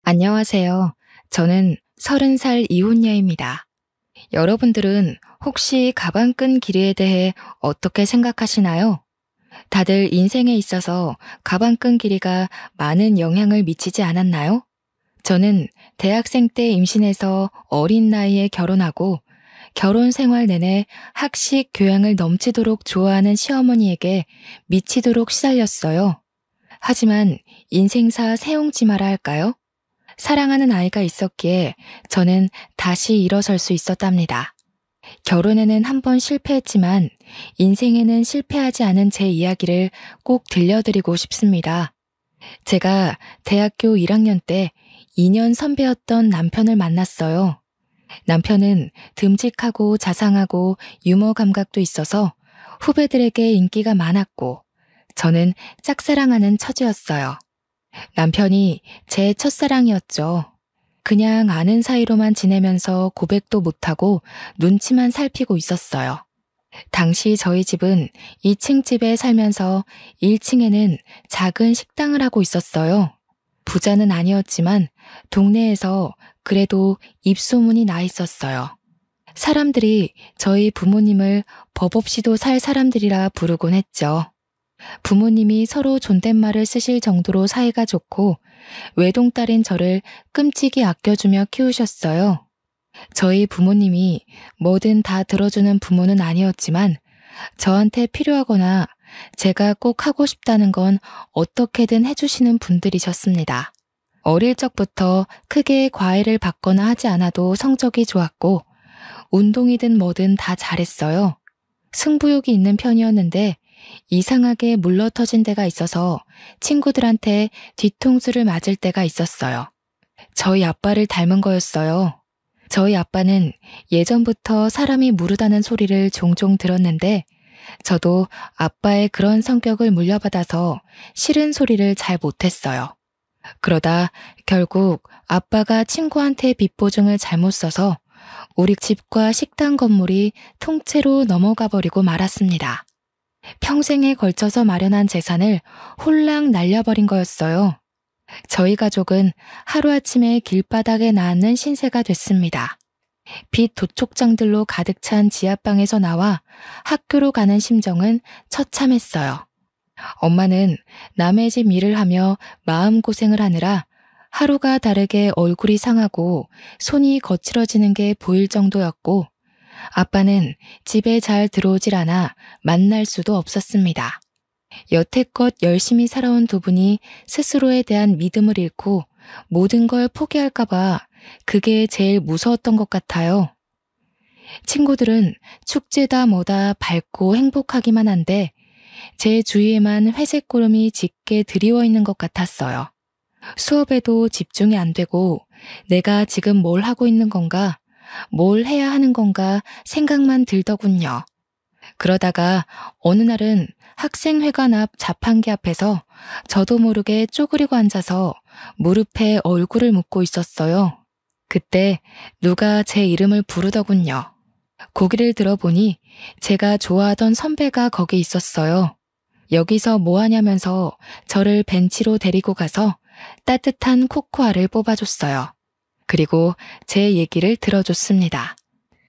안녕하세요. 저는 30살 이혼녀입니다. 여러분들은 혹시 가방끈 길이에 대해 어떻게 생각하시나요? 다들 인생에 있어서 가방끈 길이가 많은 영향을 미치지 않았나요? 저는 대학생 때 임신해서 어린 나이에 결혼하고 결혼 생활 내내 학식 교양을 넘치도록 좋아하는 시어머니에게 미치도록 시달렸어요. 하지만 인생사 세옹지마라 할까요? 사랑하는 아이가 있었기에 저는 다시 일어설 수 있었답니다. 결혼에는 한 번 실패했지만 인생에는 실패하지 않은 제 이야기를 꼭 들려드리고 싶습니다. 제가 대학교 1학년 때 2년 선배였던 남편을 만났어요. 남편은 듬직하고 자상하고 유머 감각도 있어서 후배들에게 인기가 많았고 저는 짝사랑하는 처지였어요. 남편이 제 첫사랑이었죠. 그냥 아는 사이로만 지내면서 고백도 못하고 눈치만 살피고 있었어요. 당시 저희 집은 2층 집에 살면서 1층에는 작은 식당을 하고 있었어요. 부자는 아니었지만 동네에서 그래도 입소문이 나 있었어요. 사람들이 저희 부모님을 법 없이도 살 사람들이라 부르곤 했죠. 부모님이 서로 존댓말을 쓰실 정도로 사이가 좋고 외동딸인 저를 끔찍이 아껴주며 키우셨어요. 저희 부모님이 뭐든 다 들어주는 부모는 아니었지만 저한테 필요하거나 제가 꼭 하고 싶다는 건 어떻게든 해주시는 분들이셨습니다. 어릴 적부터 크게 과외를 받거나 하지 않아도 성적이 좋았고 운동이든 뭐든 다 잘했어요. 승부욕이 있는 편이었는데 이상하게 물러터진 데가 있어서 친구들한테 뒤통수를 맞을 때가 있었어요. 저희 아빠를 닮은 거였어요. 저희 아빠는 예전부터 사람이 무르다는 소리를 종종 들었는데 저도 아빠의 그런 성격을 물려받아서 싫은 소리를 잘 못했어요. 그러다 결국 아빠가 친구한테 빚 보증을 잘못 써서 우리 집과 식당 건물이 통째로 넘어가 버리고 말았습니다. 평생에 걸쳐서 마련한 재산을 홀랑 날려버린 거였어요. 저희 가족은 하루아침에 길바닥에 낳는 신세가 됐습니다. 빚 도촉장들로 가득 찬 지하방에서 나와 학교로 가는 심정은 처참했어요. 엄마는 남의 집 일을 하며 마음고생을 하느라 하루가 다르게 얼굴이 상하고 손이 거칠어지는 게 보일 정도였고 아빠는 집에 잘 들어오질 않아 만날 수도 없었습니다. 여태껏 열심히 살아온 두 분이 스스로에 대한 믿음을 잃고 모든 걸 포기할까봐 그게 제일 무서웠던 것 같아요. 친구들은 축제다 뭐다 밝고 행복하기만 한데 제 주위에만 회색 구름이 짙게 드리워 있는 것 같았어요. 수업에도 집중이 안 되고 내가 지금 뭘 하고 있는 건가, 뭘 해야 하는 건가 생각만 들더군요. 그러다가 어느 날은 학생회관 앞 자판기 앞에서 저도 모르게 쪼그리고 앉아서 무릎에 얼굴을 묻고 있었어요. 그때 누가 제 이름을 부르더군요. 고개를 들어보니 제가 좋아하던 선배가 거기 있었어요. 여기서 뭐 하냐면서 저를 벤치로 데리고 가서 따뜻한 코코아를 뽑아줬어요. 그리고 제 얘기를 들어줬습니다.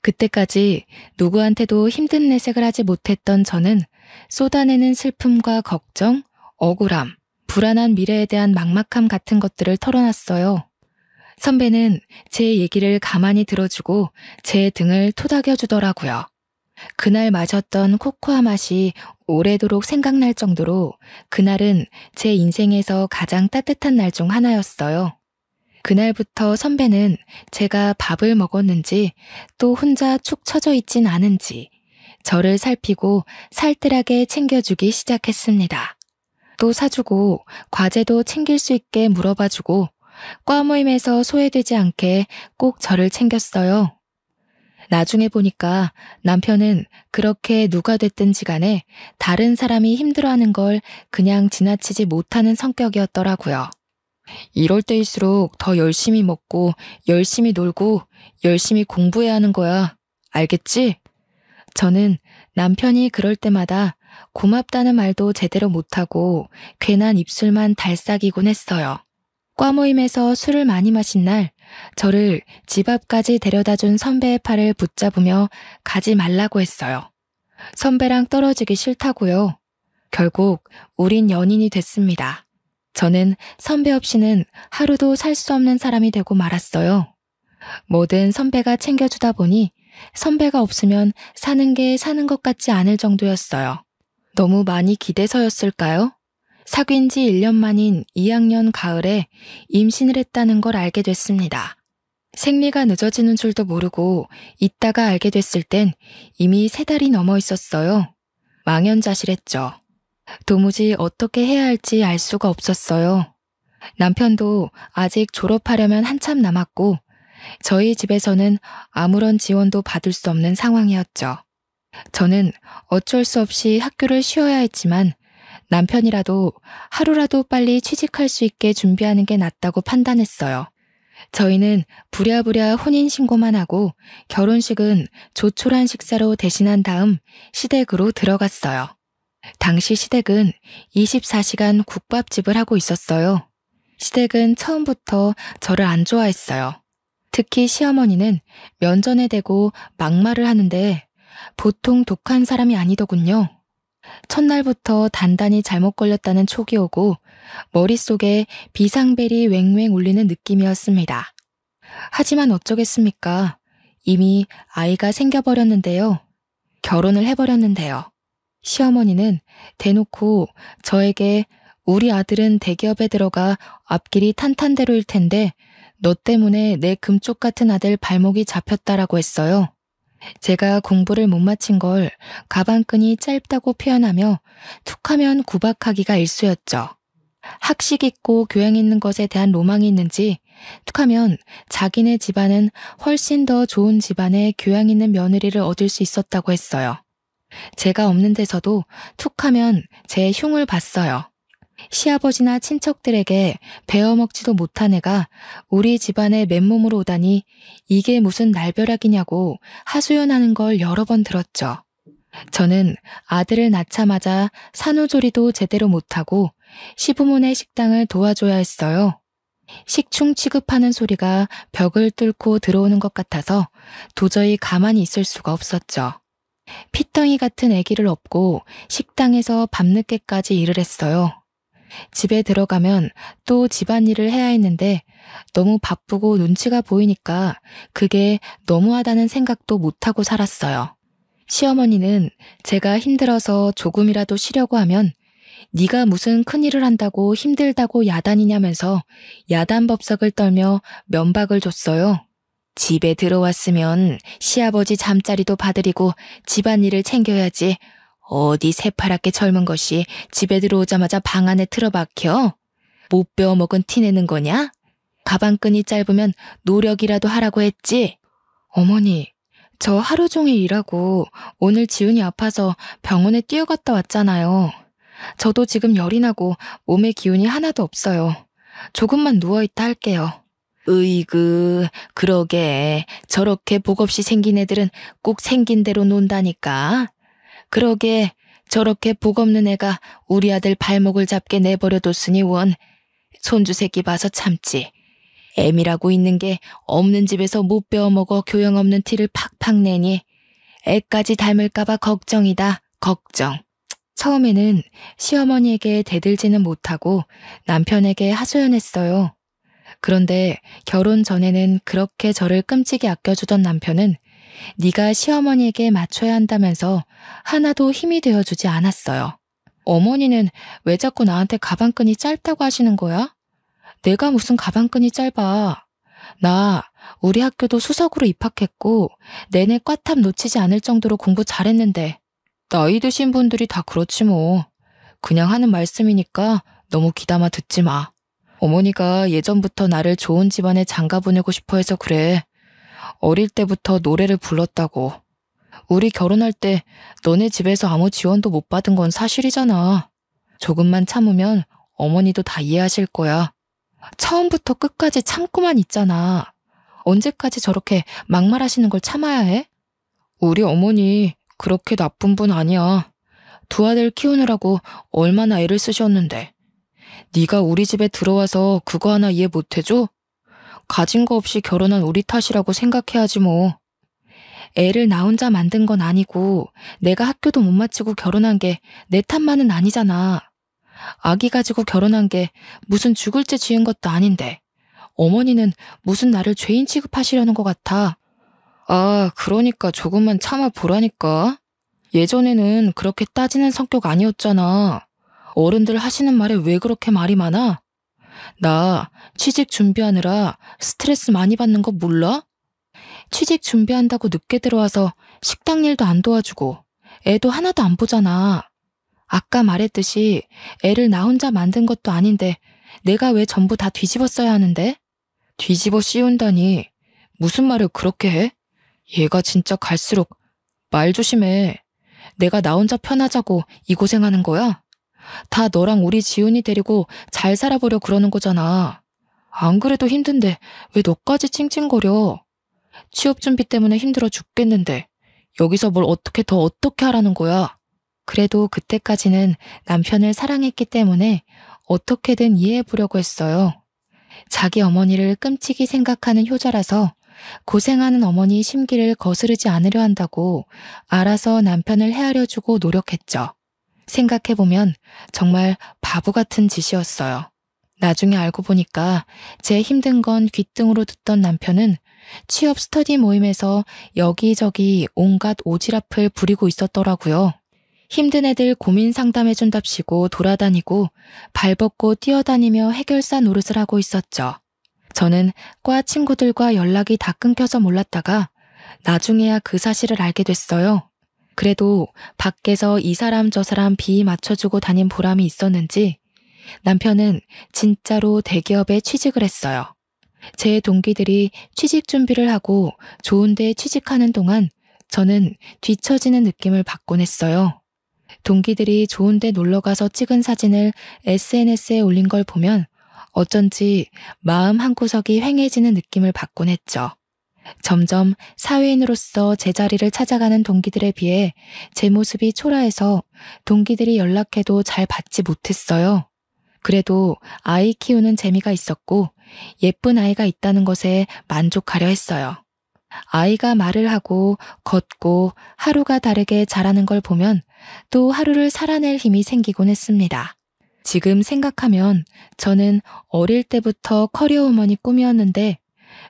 그때까지 누구한테도 힘든 내색을 하지 못했던 저는 쏟아내는 슬픔과 걱정, 억울함, 불안한 미래에 대한 막막함 같은 것들을 털어놨어요. 선배는 제 얘기를 가만히 들어주고 제 등을 토닥여주더라고요. 그날 마셨던 코코아 맛이 오래도록 생각날 정도로 그날은 제 인생에서 가장 따뜻한 날 중 하나였어요. 그날부터 선배는 제가 밥을 먹었는지 또 혼자 축 처져 있진 않은지 저를 살피고 살뜰하게 챙겨주기 시작했습니다. 또 사주고 과제도 챙길 수 있게 물어봐주고 과 모임에서 소외되지 않게 꼭 저를 챙겼어요. 나중에 보니까 남편은 그렇게 누가 됐든지 간에 다른 사람이 힘들어하는 걸 그냥 지나치지 못하는 성격이었더라고요. 이럴 때일수록 더 열심히 먹고 열심히 놀고 열심히 공부해야 하는 거야. 알겠지? 저는 남편이 그럴 때마다 고맙다는 말도 제대로 못하고 괜한 입술만 달싹이곤 했어요. 과 모임에서 술을 많이 마신 날 저를 집 앞까지 데려다준 선배의 팔을 붙잡으며 가지 말라고 했어요. 선배랑 떨어지기 싫다고요. 결국 우린 연인이 됐습니다. 저는 선배 없이는 하루도 살 수 없는 사람이 되고 말았어요. 뭐든 선배가 챙겨주다 보니 선배가 없으면 사는 게 사는 것 같지 않을 정도였어요. 너무 많이 기대서였을까요? 사귄 지 1년 만인 2학년 가을에 임신을 했다는 걸 알게 됐습니다. 생리가 늦어지는 줄도 모르고 있다가 알게 됐을 땐 이미 3달이 넘어 있었어요. 망연자실했죠. 도무지 어떻게 해야 할지 알 수가 없었어요. 남편도 아직 졸업하려면 한참 남았고 저희 집에서는 아무런 지원도 받을 수 없는 상황이었죠. 저는 어쩔 수 없이 학교를 쉬어야 했지만 남편이라도 하루라도 빨리 취직할 수 있게 준비하는 게 낫다고 판단했어요. 저희는 부랴부랴 혼인신고만 하고 결혼식은 조촐한 식사로 대신한 다음 시댁으로 들어갔어요. 당시 시댁은 24시간 국밥집을 하고 있었어요. 시댁은 처음부터 저를 안 좋아했어요. 특히 시어머니는 면전에 대고 막말을 하는데 보통 독한 사람이 아니더군요. 첫날부터 단단히 잘못 걸렸다는 촉이 오고 머릿속에 비상벨이 왱왱 울리는 느낌이었습니다. 하지만 어쩌겠습니까? 이미 아이가 생겨버렸는데요. 결혼을 해버렸는데요. 시어머니는 대놓고 저에게 우리 아들은 대기업에 들어가 앞길이 탄탄대로일 텐데 너 때문에 내 금쪽 같은 아들 발목이 잡혔다라고 했어요. 제가 공부를 못 마친 걸 가방끈이 짧다고 표현하며 툭하면 구박하기가 일쑤였죠. 학식 있고 교양 있는 것에 대한 로망이 있는지 툭하면 자기네 집안은 훨씬 더 좋은 집안의 교양 있는 며느리를 얻을 수 있었다고 했어요. 제가 없는 데서도 툭하면 제 흉을 봤어요. 시아버지나 친척들에게 베어먹지도 못한 애가 우리 집안에 맨몸으로 오다니 이게 무슨 날벼락이냐고 하소연하는 걸 여러 번 들었죠. 저는 아들을 낳자마자 산후조리도 제대로 못하고 시부모네 식당을 도와줘야 했어요. 식충 취급하는 소리가 벽을 뚫고 들어오는 것 같아서 도저히 가만히 있을 수가 없었죠. 피덩이 같은 아기를 업고 식당에서 밤늦게까지 일을 했어요. 집에 들어가면 또 집안일을 해야 했는데 너무 바쁘고 눈치가 보이니까 그게 너무하다는 생각도 못하고 살았어요. 시어머니는 제가 힘들어서 조금이라도 쉬려고 하면 네가 무슨 큰일을 한다고 힘들다고 야단이냐면서 야단법석을 떨며 면박을 줬어요. 집에 들어왔으면 시아버지 잠자리도 봐드리고 집안일을 챙겨야지. 어디 새파랗게 젊은 것이 집에 들어오자마자 방 안에 틀어박혀? 못 배워먹은 티 내는 거냐? 가방끈이 짧으면 노력이라도 하라고 했지? 어머니, 저 하루 종일 일하고 오늘 지훈이 아파서 병원에 뛰어갔다 왔잖아요. 저도 지금 열이 나고 몸에 기운이 하나도 없어요. 조금만 누워있다 할게요. 으이그, 그러게. 저렇게 복 없이 생긴 애들은 꼭 생긴 대로 논다니까. 그러게 저렇게 복 없는 애가 우리 아들 발목을 잡게 내버려뒀으니 원. 손주 새끼 봐서 참지. 애미라고 있는 게 없는 집에서 못 배워먹어 교양 없는 티를 팍팍 내니 애까지 닮을까봐 걱정이다. 걱정. 처음에는 시어머니에게 대들지는 못하고 남편에게 하소연했어요. 그런데 결혼 전에는 그렇게 저를 끔찍이 아껴주던 남편은 네가 시어머니에게 맞춰야 한다면서 하나도 힘이 되어주지 않았어요. 어머니는 왜 자꾸 나한테 가방끈이 짧다고 하시는 거야? 내가 무슨 가방끈이 짧아. 나 우리 학교도 수석으로 입학했고 내내 꽈탑 놓치지 않을 정도로 공부 잘했는데. 나이 드신 분들이 다 그렇지 뭐. 그냥 하는 말씀이니까 너무 귀담아 듣지 마. 어머니가 예전부터 나를 좋은 집안에 장가 보내고 싶어 해서 그래. 어릴 때부터 노래를 불렀다고. 우리 결혼할 때 너네 집에서 아무 지원도 못 받은 건 사실이잖아. 조금만 참으면 어머니도 다 이해하실 거야. 처음부터 끝까지 참고만 있잖아. 언제까지 저렇게 막말하시는 걸 참아야 해? 우리 어머니 그렇게 나쁜 분 아니야. 두 아들 키우느라고 얼마나 애를 쓰셨는데. 네가 우리 집에 들어와서 그거 하나 이해 못해줘? 가진 거 없이 결혼한 우리 탓이라고 생각해야지 뭐. 애를 나 혼자 만든 건 아니고 내가 학교도 못 마치고 결혼한 게 내 탓만은 아니잖아. 아기 가지고 결혼한 게 무슨 죽을 죄 지은 것도 아닌데 어머니는 무슨 나를 죄인 취급하시려는 것 같아. 아, 그러니까 조금만 참아보라니까. 예전에는 그렇게 따지는 성격 아니었잖아. 어른들 하시는 말에 왜 그렇게 말이 많아? 나 취직 준비하느라 스트레스 많이 받는 거 몰라? 취직 준비한다고 늦게 들어와서 식당 일도 안 도와주고 애도 하나도 안 보잖아. 아까 말했듯이 애를 나 혼자 만든 것도 아닌데 내가 왜 전부 다 뒤집어 써야 하는데? 뒤집어 씌운다니 무슨 말을 그렇게 해? 얘가 진짜 갈수록 말 조심해. 내가 나 혼자 편하자고 이 고생하는 거야? 다 너랑 우리 지훈이 데리고 잘 살아보려 그러는 거잖아. 안 그래도 힘든데 왜 너까지 찡찡거려? 취업 준비 때문에 힘들어 죽겠는데 여기서 뭘 어떻게 하라는 거야? 그래도 그때까지는 남편을 사랑했기 때문에 어떻게든 이해해보려고 했어요. 자기 어머니를 끔찍이 생각하는 효자라서 고생하는 어머니 심기를 거스르지 않으려 한다고 알아서 남편을 헤아려주고 노력했죠. 생각해보면 정말 바보 같은 짓이었어요. 나중에 알고 보니까 제 힘든 건 귓등으로 듣던 남편은 취업 스터디 모임에서 여기저기 온갖 오지랖을 부리고 있었더라고요. 힘든 애들 고민 상담해준답시고 돌아다니고 발벗고 뛰어다니며 해결사 노릇을 하고 있었죠. 저는 과 친구들과 연락이 다 끊겨서 몰랐다가 나중에야 그 사실을 알게 됐어요. 그래도 밖에서 이 사람 저 사람 비위 맞춰주고 다닌 보람이 있었는지 남편은 진짜로 대기업에 취직을 했어요. 제 동기들이 취직 준비를 하고 좋은 데 취직하는 동안 저는 뒤처지는 느낌을 받곤 했어요. 동기들이 좋은 데 놀러가서 찍은 사진을 SNS에 올린 걸 보면 어쩐지 마음 한구석이 휑해지는 느낌을 받곤 했죠. 점점 사회인으로서 제자리를 찾아가는 동기들에 비해 제 모습이 초라해서 동기들이 연락해도 잘 받지 못했어요. 그래도 아이 키우는 재미가 있었고 예쁜 아이가 있다는 것에 만족하려 했어요. 아이가 말을 하고 걷고 하루가 다르게 자라는 걸 보면 또 하루를 살아낼 힘이 생기곤 했습니다. 지금 생각하면 저는 어릴 때부터 커리어 우먼이 꿈이었는데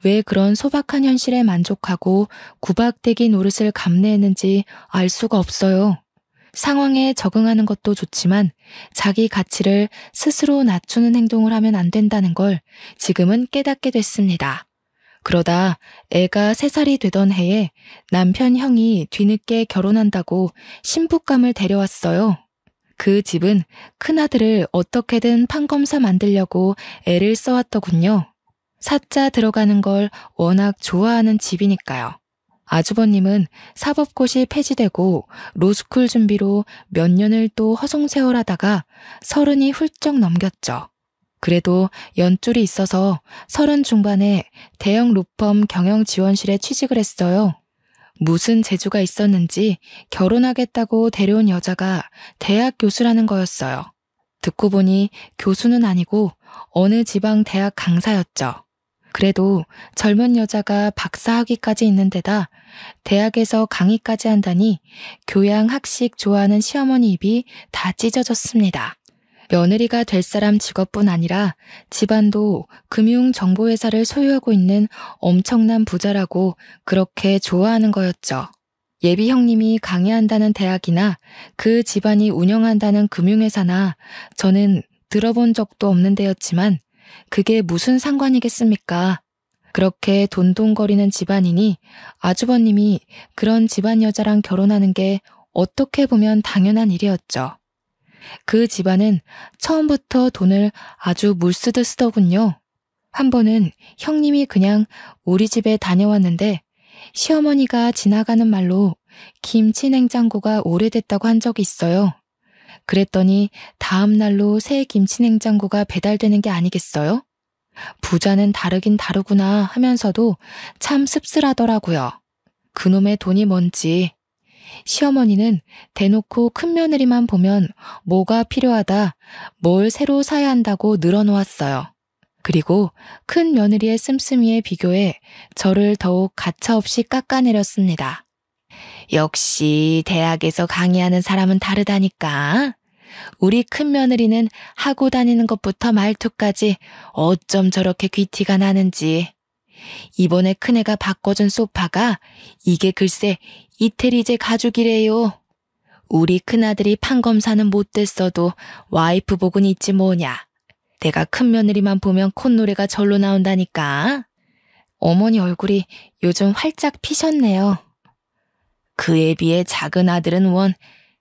왜 그런 소박한 현실에 만족하고 구박대기 노릇을 감내했는지 알 수가 없어요. 상황에 적응하는 것도 좋지만 자기 가치를 스스로 낮추는 행동을 하면 안 된다는 걸 지금은 깨닫게 됐습니다. 그러다 애가 3살이 되던 해에 남편 형이 뒤늦게 결혼한다고 신부감을 데려왔어요. 그 집은 큰아들을 어떻게든 판검사 만들려고 애를 써왔더군요. 사자 들어가는 걸 워낙 좋아하는 집이니까요. 아주버님은 사법고시 폐지되고 로스쿨 준비로 몇 년을 또 허송세월하다가 30이 훌쩍 넘겼죠. 그래도 연줄이 있어서 30 중반에 대형 로펌 경영지원실에 취직을 했어요. 무슨 재주가 있었는지 결혼하겠다고 데려온 여자가 대학 교수라는 거였어요. 듣고 보니 교수는 아니고 어느 지방 대학 강사였죠. 그래도 젊은 여자가 박사학위까지 있는 데다 대학에서 강의까지 한다니 교양 학식 좋아하는 시어머니 입이 다 찢어졌습니다. 며느리가 될 사람 직업뿐 아니라 집안도 금융정보회사를 소유하고 있는 엄청난 부자라고 그렇게 좋아하는 거였죠. 예비 형님이 강의한다는 대학이나 그 집안이 운영한다는 금융회사나 저는 들어본 적도 없는 데였지만 그게 무슨 상관이겠습니까? 그렇게 돈돈거리는 집안이니 아주버님이 그런 집안 여자랑 결혼하는 게 어떻게 보면 당연한 일이었죠. 그 집안은 처음부터 돈을 아주 물쓰듯 쓰더군요. 한 번은 형님이 그냥 우리 집에 다녀왔는데 시어머니가 지나가는 말로 김치 냉장고가 오래됐다고 한 적이 있어요. 그랬더니 다음 날로 새 김치 냉장고가 배달되는 게 아니겠어요? 부자는 다르긴 다르구나 하면서도 참 씁쓸하더라고요. 그놈의 돈이 뭔지. 시어머니는 대놓고 큰며느리만 보면 뭐가 필요하다, 뭘 새로 사야 한다고 늘어놓았어요. 그리고 큰 며느리의 씀씀이에 비교해 저를 더욱 가차없이 깎아내렸습니다. 역시 대학에서 강의하는 사람은 다르다니까. 우리 큰 며느리는 하고 다니는 것부터 말투까지 어쩜 저렇게 귀티가 나는지. 이번에 큰애가 바꿔준 소파가 이게 글쎄 이태리제 가죽이래요. 우리 큰아들이 판검사는 못됐어도 와이프 복은 있지 뭐냐. 내가 큰 며느리만 보면 콧노래가 절로 나온다니까. 어머니 얼굴이 요즘 활짝 피셨네요. 그에 비해 작은 아들은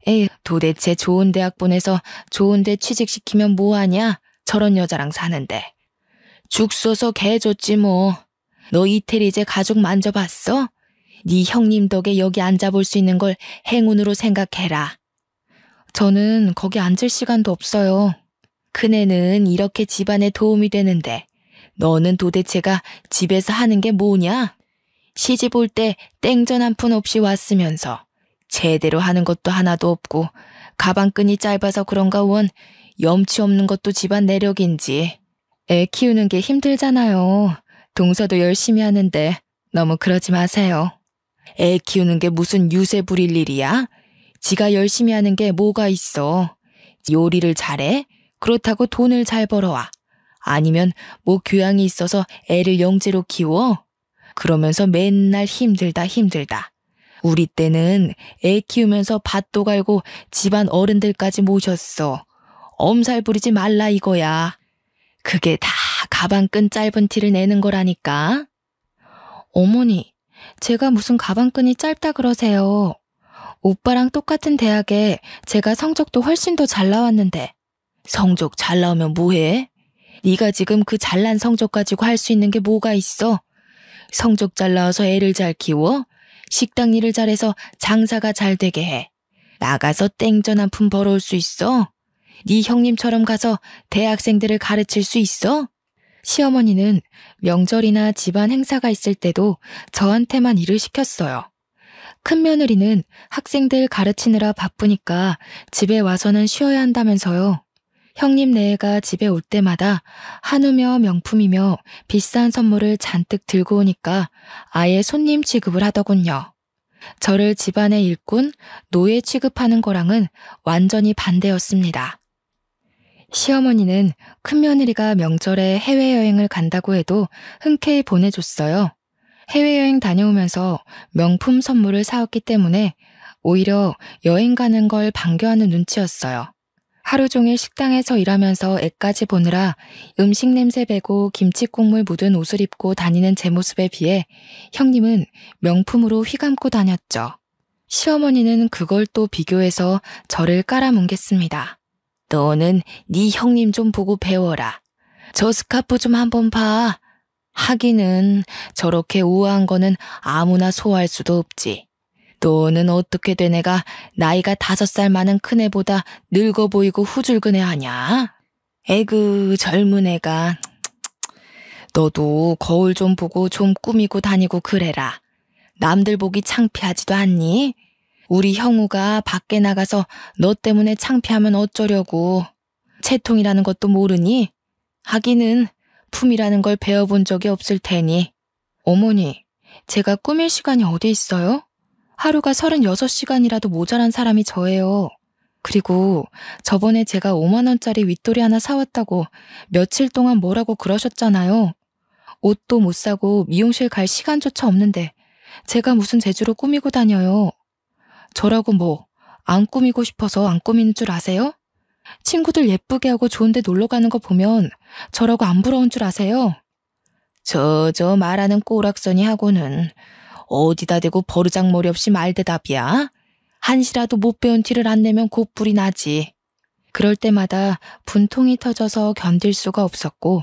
에휴, 도대체 좋은 대학 보내서 좋은 데 취직시키면 뭐하냐? 저런 여자랑 사는데. 죽 써서 개 줬지 뭐. 너 이태리제 가죽 만져봤어? 네 형님 덕에 여기 앉아볼 수 있는 걸 행운으로 생각해라. 저는 거기 앉을 시간도 없어요. 큰애는 이렇게 집안에 도움이 되는데 너는 도대체가 집에서 하는 게 뭐냐? 시집 올 때 땡전 한 푼 없이 왔으면서 제대로 하는 것도 하나도 없고 가방끈이 짧아서 그런가 염치 없는 것도 집안 내력인지. 애 키우는 게 힘들잖아요. 동서도 열심히 하는데 너무 그러지 마세요. 애 키우는 게 무슨 유세 부릴 일이야? 지가 열심히 하는 게 뭐가 있어. 요리를 잘해? 그렇다고 돈을 잘 벌어와. 아니면 뭐 교양이 있어서 애를 영재로 키워? 그러면서 맨날 힘들다. 우리 때는 애 키우면서 밭도 갈고 집안 어른들까지 모셨어. 엄살 부리지 말라 이거야. 그게 다 가방끈 짧은 티를 내는 거라니까. 어머니, 제가 무슨 가방끈이 짧다 그러세요. 오빠랑 똑같은 대학에 제가 성적도 훨씬 더 잘 나왔는데. 성적 잘 나오면 뭐해? 네가 지금 그 잘난 성적 가지고 할 수 있는 게 뭐가 있어? 성적 잘 나와서 애를 잘 키워? 식당 일을 잘해서 장사가 잘 되게 해. 나가서 땡전 한 푼 벌어올 수 있어? 네 형님처럼 가서 대학생들을 가르칠 수 있어? 시어머니는 명절이나 집안 행사가 있을 때도 저한테만 일을 시켰어요. 큰며느리는 학생들 가르치느라 바쁘니까 집에 와서는 쉬어야 한다면서요. 형님 네애가 집에 올 때마다 한우며 명품이며 비싼 선물을 잔뜩 들고 오니까 아예 손님 취급을 하더군요. 저를 집안의 일꾼, 노예 취급하는 거랑은 완전히 반대였습니다. 시어머니는 큰며느리가 명절에 해외여행을 간다고 해도 흔쾌히 보내줬어요. 해외여행 다녀오면서 명품 선물을 사왔기 때문에 오히려 여행 가는 걸 반겨하는 눈치였어요. 하루 종일 식당에서 일하면서 애까지 보느라 음식 냄새 배고 김치 국물 묻은 옷을 입고 다니는 제 모습에 비해 형님은 명품으로 휘감고 다녔죠. 시어머니는 그걸 또 비교해서 저를 깔아뭉갰습니다. 너는 네 형님 좀 보고 배워라. 저 스카프 좀 한번 봐. 하기는 저렇게 우아한 거는 아무나 소화할 수도 없지. 너는 어떻게 된 애가 나이가 5살 많은 큰애보다 늙어 보이고 후줄근해 하냐? 에그 젊은 애가. 너도 거울 좀 보고 좀 꾸미고 다니고 그래라. 남들 보기 창피하지도 않니? 우리 형우가 밖에 나가서 너 때문에 창피하면 어쩌려고. 채통이라는 것도 모르니? 하기는 품이라는 걸 배워본 적이 없을 테니. 어머니, 제가 꾸밀 시간이 어디 있어요? 하루가 36시간이라도 모자란 사람이 저예요. 그리고 저번에 제가 5만 원짜리 윗돌이 하나 사왔다고 며칠 동안 뭐라고 그러셨잖아요. 옷도 못 사고 미용실 갈 시간조차 없는데 제가 무슨 재주로 꾸미고 다녀요. 저라고 뭐 안 꾸미고 싶어서 안 꾸미는 줄 아세요? 친구들 예쁘게 하고 좋은 데 놀러 가는 거 보면 저라고 안 부러운 줄 아세요? 저 말하는 꼬락서니 하고는 어디다 대고 버르장머리 없이 말대답이야? 한시라도 못 배운 티를 안 내면 곧불이 나지. 그럴 때마다 분통이 터져서 견딜 수가 없었고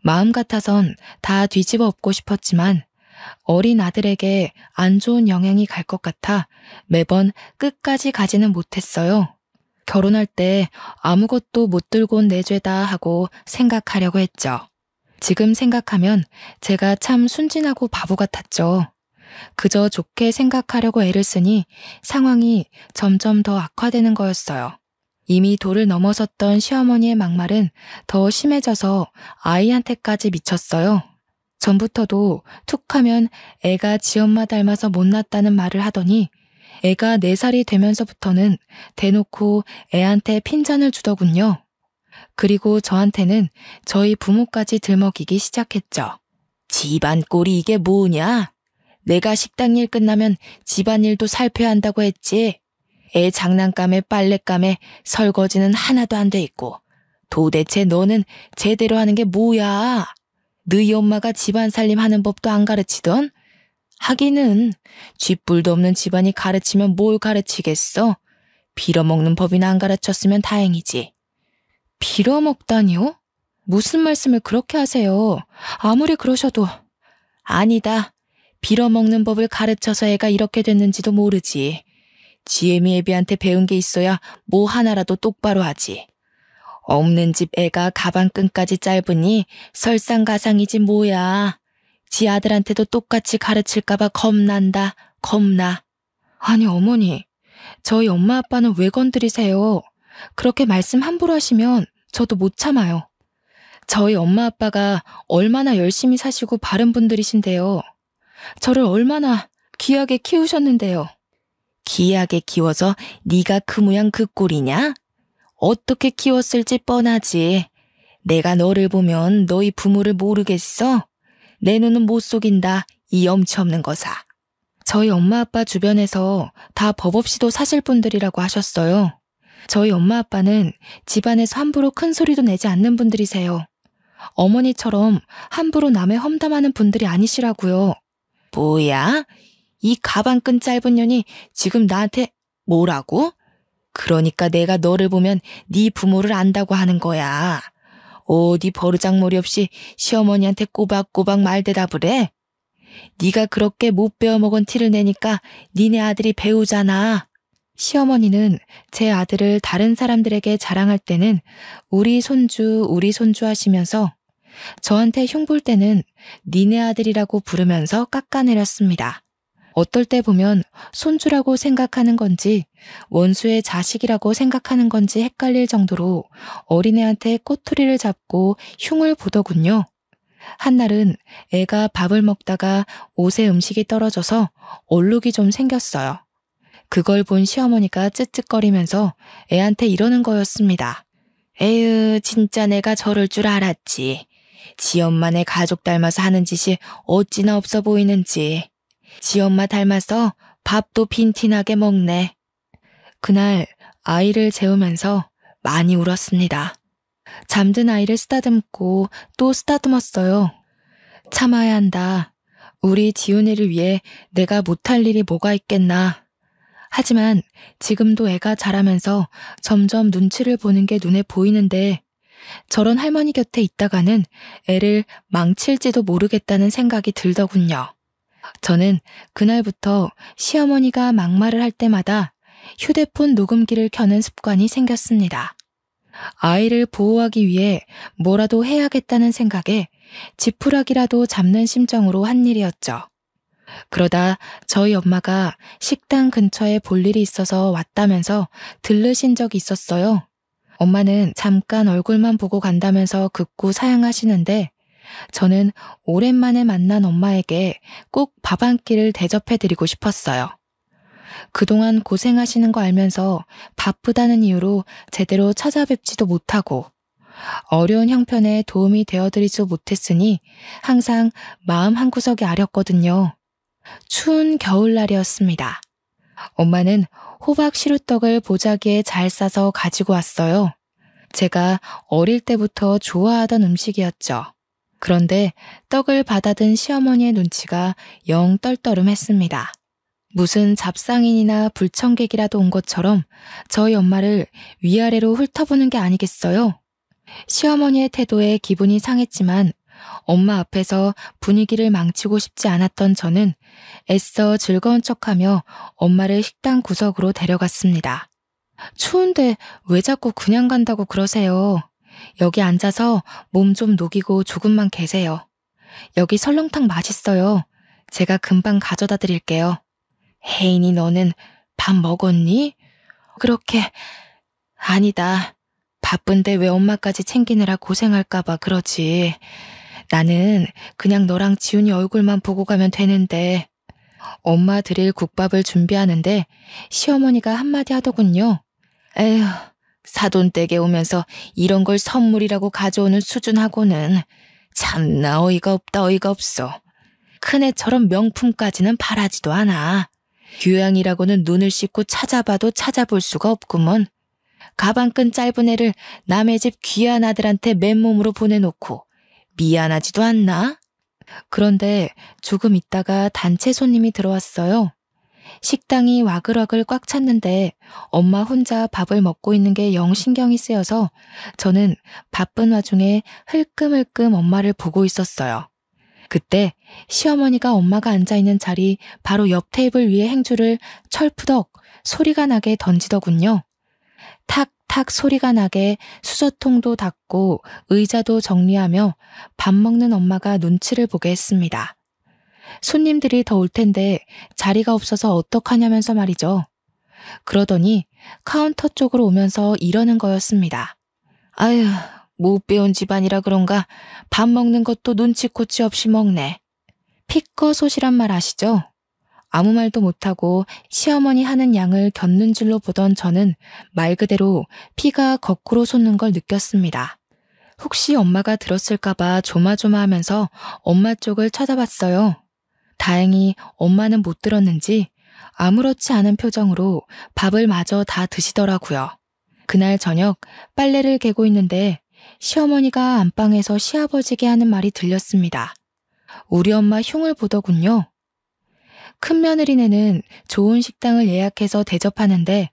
마음 같아선 다 뒤집어 엎고 싶었지만 어린 아들에게 안 좋은 영향이 갈 것 같아 매번 끝까지 가지는 못했어요. 결혼할 때 아무것도 못 들고 온 내 죄다 하고 생각하려고 했죠. 지금 생각하면 제가 참 순진하고 바보 같았죠. 그저 좋게 생각하려고 애를 쓰니 상황이 점점 더 악화되는 거였어요. 이미 도를 넘어섰던 시어머니의 막말은 더 심해져서 아이한테까지 미쳤어요. 전부터도 툭 하면 애가 지엄마 닮아서 못났다는 말을 하더니 애가 4살이 되면서부터는 대놓고 애한테 핀잔을 주더군요. 그리고 저한테는 저희 부모까지 들먹이기 시작했죠. 집안 꼴이 이게 뭐냐? 내가 식당 일 끝나면 집안일도 살펴야 한다고 했지. 애 장난감에 빨랫감에 설거지는 하나도 안 돼 있고 도대체 너는 제대로 하는 게 뭐야? 너희 엄마가 집안 살림 하는 법도 안 가르치던? 하기는 쥐뿔도 없는 집안이 가르치면 뭘 가르치겠어? 빌어먹는 법이나 안 가르쳤으면 다행이지. 빌어먹다니요? 무슨 말씀을 그렇게 하세요? 아무리 그러셔도. 아니다. 빌어먹는 법을 가르쳐서 애가 이렇게 됐는지도 모르지. 지혜미 애비한테 배운 게 있어야 뭐 하나라도 똑바로 하지. 없는 집 애가 가방끈까지 짧으니 설상가상이지 뭐야. 지 아들한테도 똑같이 가르칠까봐 겁난다. 겁나. 아니 어머니, 저희 엄마 아빠는 왜 건드리세요? 그렇게 말씀 함부로 하시면 저도 못 참아요. 저희 엄마 아빠가 얼마나 열심히 사시고 바른 분들이신데요. 저를 얼마나 귀하게 키우셨는데요. 귀하게 키워서 네가 그 모양 그 꼴이냐? 어떻게 키웠을지 뻔하지. 내가 너를 보면 너희 부모를 모르겠어? 내 눈은 못 속인다. 이 염치 없는 거사. 저희 엄마 아빠 주변에서 다 법 없이도 사실 분들이라고 하셨어요. 저희 엄마 아빠는 집안에서 함부로 큰 소리도 내지 않는 분들이세요. 어머니처럼 함부로 남의 험담하는 분들이 아니시라고요. 뭐야? 이 가방끈 짧은 년이 지금 나한테 뭐라고? 그러니까 내가 너를 보면 네 부모를 안다고 하는 거야. 어디 버르장머리 없이 시어머니한테 꼬박꼬박 말대답을 해? 네가 그렇게 못 배워먹은 티를 내니까 니네 아들이 배우잖아. 시어머니는 제 아들을 다른 사람들에게 자랑할 때는 우리 손주 하시면서 저한테 흉볼 때는 니네 아들이라고 부르면서 깎아내렸습니다. 어떨 때 보면 손주라고 생각하는 건지 원수의 자식이라고 생각하는 건지 헷갈릴 정도로 어린애한테 꼬투리를 잡고 흉을 보더군요. 한날은 애가 밥을 먹다가 옷에 음식이 떨어져서 얼룩이 좀 생겼어요. 그걸 본 시어머니가 쯧쯧거리면서 애한테 이러는 거였습니다. 에휴, 진짜 내가 저럴 줄 알았지. 지 엄마네 가족 닮아서 하는 짓이 어찌나 없어 보이는지. 지 엄마 닮아서 밥도 빈티나게 먹네. 그날 아이를 재우면서 많이 울었습니다. 잠든 아이를 쓰다듬고 또 쓰다듬었어요. 참아야 한다. 우리 지훈이를 위해 내가 못할 일이 뭐가 있겠나. 하지만 지금도 애가 자라면서 점점 눈치를 보는 게 눈에 보이는데 저런 할머니 곁에 있다가는 애를 망칠지도 모르겠다는 생각이 들더군요. 저는 그날부터 시어머니가 막말을 할 때마다 휴대폰 녹음기를 켜는 습관이 생겼습니다. 아이를 보호하기 위해 뭐라도 해야겠다는 생각에 지푸라기라도 잡는 심정으로 한 일이었죠. 그러다 저희 엄마가 식당 근처에 볼 일이 있어서 왔다면서 들르신 적이 있었어요. 엄마는 잠깐 얼굴만 보고 간다면서 극구 사양하시는데 저는 오랜만에 만난 엄마에게 꼭 밥 한 끼를 대접해드리고 싶었어요. 그동안 고생하시는 거 알면서 바쁘다는 이유로 제대로 찾아뵙지도 못하고 어려운 형편에 도움이 되어드리지 못했으니 항상 마음 한구석이 아렸거든요. 추운 겨울날이었습니다. 엄마는 호박 시루떡을 보자기에 잘 싸서 가지고 왔어요. 제가 어릴 때부터 좋아하던 음식이었죠. 그런데 떡을 받아든 시어머니의 눈치가 영 떨떠름했습니다. 무슨 잡상인이나 불청객이라도 온 것처럼 저희 엄마를 위아래로 훑어보는 게 아니겠어요? 시어머니의 태도에 기분이 상했지만 엄마 앞에서 분위기를 망치고 싶지 않았던 저는 애써 즐거운 척하며 엄마를 식당 구석으로 데려갔습니다. 추운데 왜 자꾸 그냥 간다고 그러세요? 여기 앉아서 몸 좀 녹이고 조금만 계세요. 여기 설렁탕 맛있어요. 제가 금방 가져다 드릴게요. 혜인이 너는 밥 먹었니? 그렇게, 아니다. 바쁜데 왜 엄마까지 챙기느라 고생할까봐 그러지. 나는 그냥 너랑 지훈이 얼굴만 보고 가면 되는데. 엄마 드릴 국밥을 준비하는데 시어머니가 한마디 하더군요. 에휴, 사돈댁에 오면서 이런 걸 선물이라고 가져오는 수준하고는 참나 어이가 없다 어이가 없어. 큰애처럼 명품까지는 바라지도 않아. 교양이라고는 눈을 씻고 찾아봐도 찾아볼 수가 없구먼. 가방끈 짧은 애를 남의 집 귀한 아들한테 맨몸으로 보내놓고 미안하지도 않나? 그런데 조금 있다가 단체 손님이 들어왔어요. 식당이 와글와글 꽉 찼는데 엄마 혼자 밥을 먹고 있는 게 영 신경이 쓰여서 저는 바쁜 와중에 흘끔흘끔 엄마를 보고 있었어요. 그때 시어머니가 엄마가 앉아있는 자리 바로 옆 테이블 위에 행주를 철푸덕 소리가 나게 던지더군요. 탁탁 소리가 나게 수저통도 닦고 의자도 정리하며 밥 먹는 엄마가 눈치를 보게 했습니다. 손님들이 더 올 텐데 자리가 없어서 어떡하냐면서 말이죠. 그러더니 카운터 쪽으로 오면서 이러는 거였습니다. 아휴, 못 배운 집안이라 그런가 밥 먹는 것도 눈치코치 없이 먹네. 피꺼소시란 말 아시죠? 아무 말도 못하고 시어머니 하는 양을 겪는 줄로 보던 저는 말 그대로 피가 거꾸로 솟는 걸 느꼈습니다. 혹시 엄마가 들었을까봐 조마조마하면서 엄마 쪽을 쳐다봤어요. 다행히 엄마는 못 들었는지 아무렇지 않은 표정으로 밥을 마저 다 드시더라고요. 그날 저녁 빨래를 개고 있는데 시어머니가 안방에서 시아버지게 하는 말이 들렸습니다. 우리 엄마 흉을 보더군요. 큰 며느리네는 좋은 식당을 예약해서 대접하는데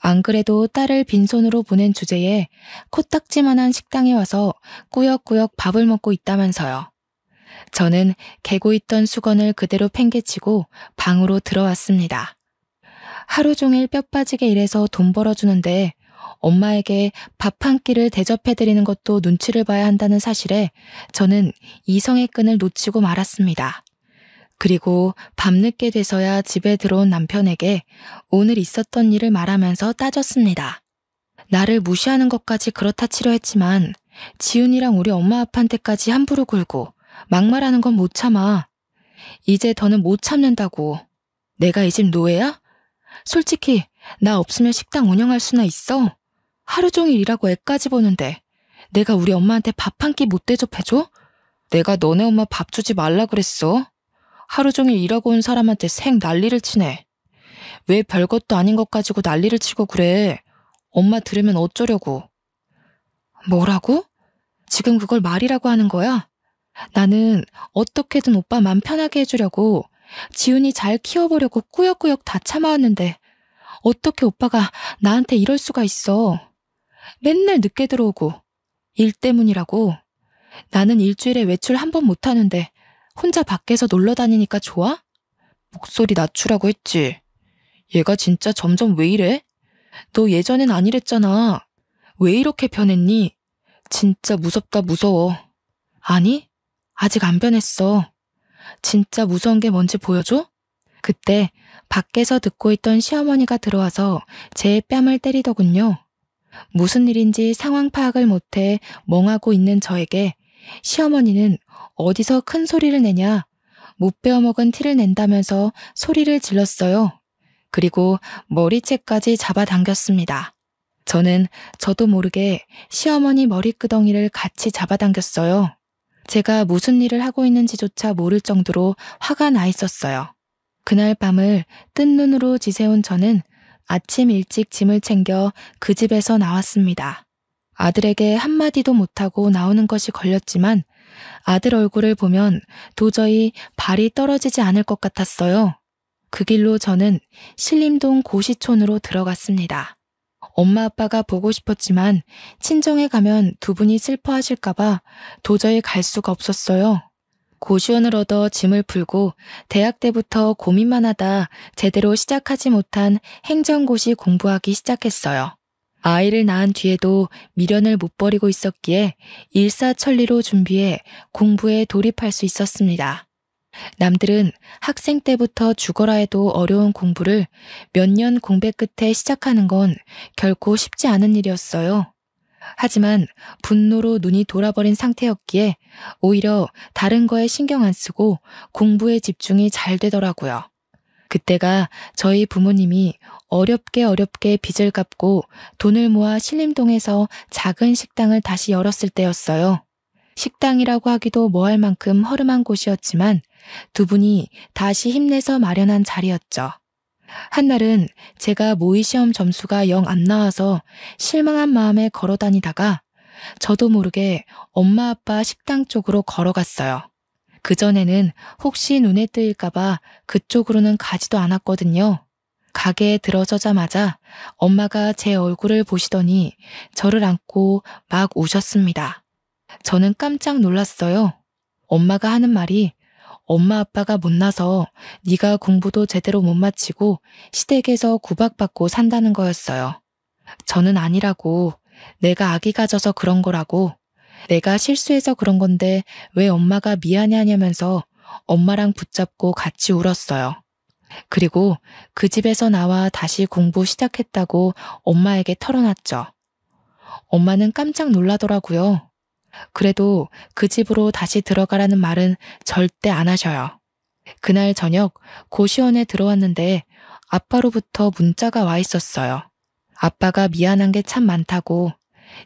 안 그래도 딸을 빈손으로 보낸 주제에 코딱지만한 식당에 와서 꾸역꾸역 밥을 먹고 있다면서요. 저는 개고 있던 수건을 그대로 팽개치고 방으로 들어왔습니다. 하루 종일 뼈 빠지게 일해서 돈 벌어주는데 엄마에게 밥 한 끼를 대접해드리는 것도 눈치를 봐야 한다는 사실에 저는 이성의 끈을 놓치고 말았습니다. 그리고 밤늦게 돼서야 집에 들어온 남편에게 오늘 있었던 일을 말하면서 따졌습니다. 나를 무시하는 것까지 그렇다 치려 했지만 지훈이랑 우리 엄마 아빠한테까지 함부로 굴고 막말하는 건 못 참아. 이제 더는 못 참는다고. 내가 이 집 노예야? 솔직히 나 없으면 식당 운영할 수나 있어? 하루 종일 일하고 애까지 보는데 내가 우리 엄마한테 밥 한 끼 못 대접해줘? 내가 너네 엄마 밥 주지 말라 그랬어. 하루 종일 일하고 온 사람한테 생 난리를 치네. 왜 별것도 아닌 것 가지고 난리를 치고 그래. 엄마 들으면 어쩌려고. 뭐라고? 지금 그걸 말이라고 하는 거야? 나는 어떻게든 오빠 맘 편하게 해주려고 지훈이 잘 키워보려고 꾸역꾸역 다 참아왔는데 어떻게 오빠가 나한테 이럴 수가 있어. 맨날 늦게 들어오고 일 때문이라고. 나는 일주일에 외출 한 번 못하는데 혼자 밖에서 놀러 다니니까 좋아? 목소리 낮추라고 했지. 얘가 진짜 점점 왜 이래? 너 예전엔 안 이랬잖아. 왜 이렇게 변했니? 진짜 무섭다 무서워. 아니, 아직 안 변했어. 진짜 무서운 게 뭔지 보여줘? 그때 밖에서 듣고 있던 시어머니가 들어와서 제 뺨을 때리더군요. 무슨 일인지 상황 파악을 못해 멍하고 있는 저에게 시어머니는 어디서 큰 소리를 내냐, 못 베어먹은 티를 낸다면서 소리를 질렀어요. 그리고 머리채까지 잡아당겼습니다. 저는 저도 모르게 시어머니 머리끄덩이를 같이 잡아당겼어요. 제가 무슨 일을 하고 있는지조차 모를 정도로 화가 나 있었어요. 그날 밤을 뜬 눈으로 지새운 저는 아침 일찍 짐을 챙겨 그 집에서 나왔습니다. 아들에게 한마디도 못하고 나오는 것이 걸렸지만 아들 얼굴을 보면 도저히 발이 떨어지지 않을 것 같았어요. 그 길로 저는 신림동 고시촌으로 들어갔습니다. 엄마 아빠가 보고 싶었지만 친정에 가면 두 분이 슬퍼하실까봐 도저히 갈 수가 없었어요. 고시원을 얻어 짐을 풀고 대학 때부터 고민만 하다 제대로 시작하지 못한 행정고시 공부하기 시작했어요. 아이를 낳은 뒤에도 미련을 못 버리고 있었기에 일사천리로 준비해 공부에 돌입할 수 있었습니다. 남들은 학생 때부터 죽어라 해도 어려운 공부를 몇 년 공백 끝에 시작하는 건 결코 쉽지 않은 일이었어요. 하지만 분노로 눈이 돌아버린 상태였기에 오히려 다른 거에 신경 안 쓰고 공부에 집중이 잘 되더라고요. 그때가 저희 부모님이 어렵게 빚을 갚고 돈을 모아 신림동에서 작은 식당을 다시 열었을 때였어요. 식당이라고 하기도 뭐할 만큼 허름한 곳이었지만 두 분이 다시 힘내서 마련한 자리였죠. 한날은 제가 모의시험 점수가 영 안 나와서 실망한 마음에 걸어 다니다가 저도 모르게 엄마 아빠 식당 쪽으로 걸어갔어요. 그전에는 혹시 눈에 뜨일까봐 그쪽으로는 가지도 않았거든요. 가게에 들어서자마자 엄마가 제 얼굴을 보시더니 저를 안고 막 우셨습니다. 저는 깜짝 놀랐어요. 엄마가 하는 말이 엄마 아빠가 못나서 네가 공부도 제대로 못 마치고 시댁에서 구박받고 산다는 거였어요. 저는 아니라고, 내가 악이 가져서 그런 거라고, 내가 실수해서 그런 건데 왜 엄마가 미안해 하냐면서 엄마랑 붙잡고 같이 울었어요. 그리고 그 집에서 나와 다시 공부 시작했다고 엄마에게 털어놨죠. 엄마는 깜짝 놀라더라고요. 그래도 그 집으로 다시 들어가라는 말은 절대 안 하셔요. 그날 저녁 고시원에 들어왔는데 아빠로부터 문자가 와 있었어요. 아빠가 미안한 게 참 많다고,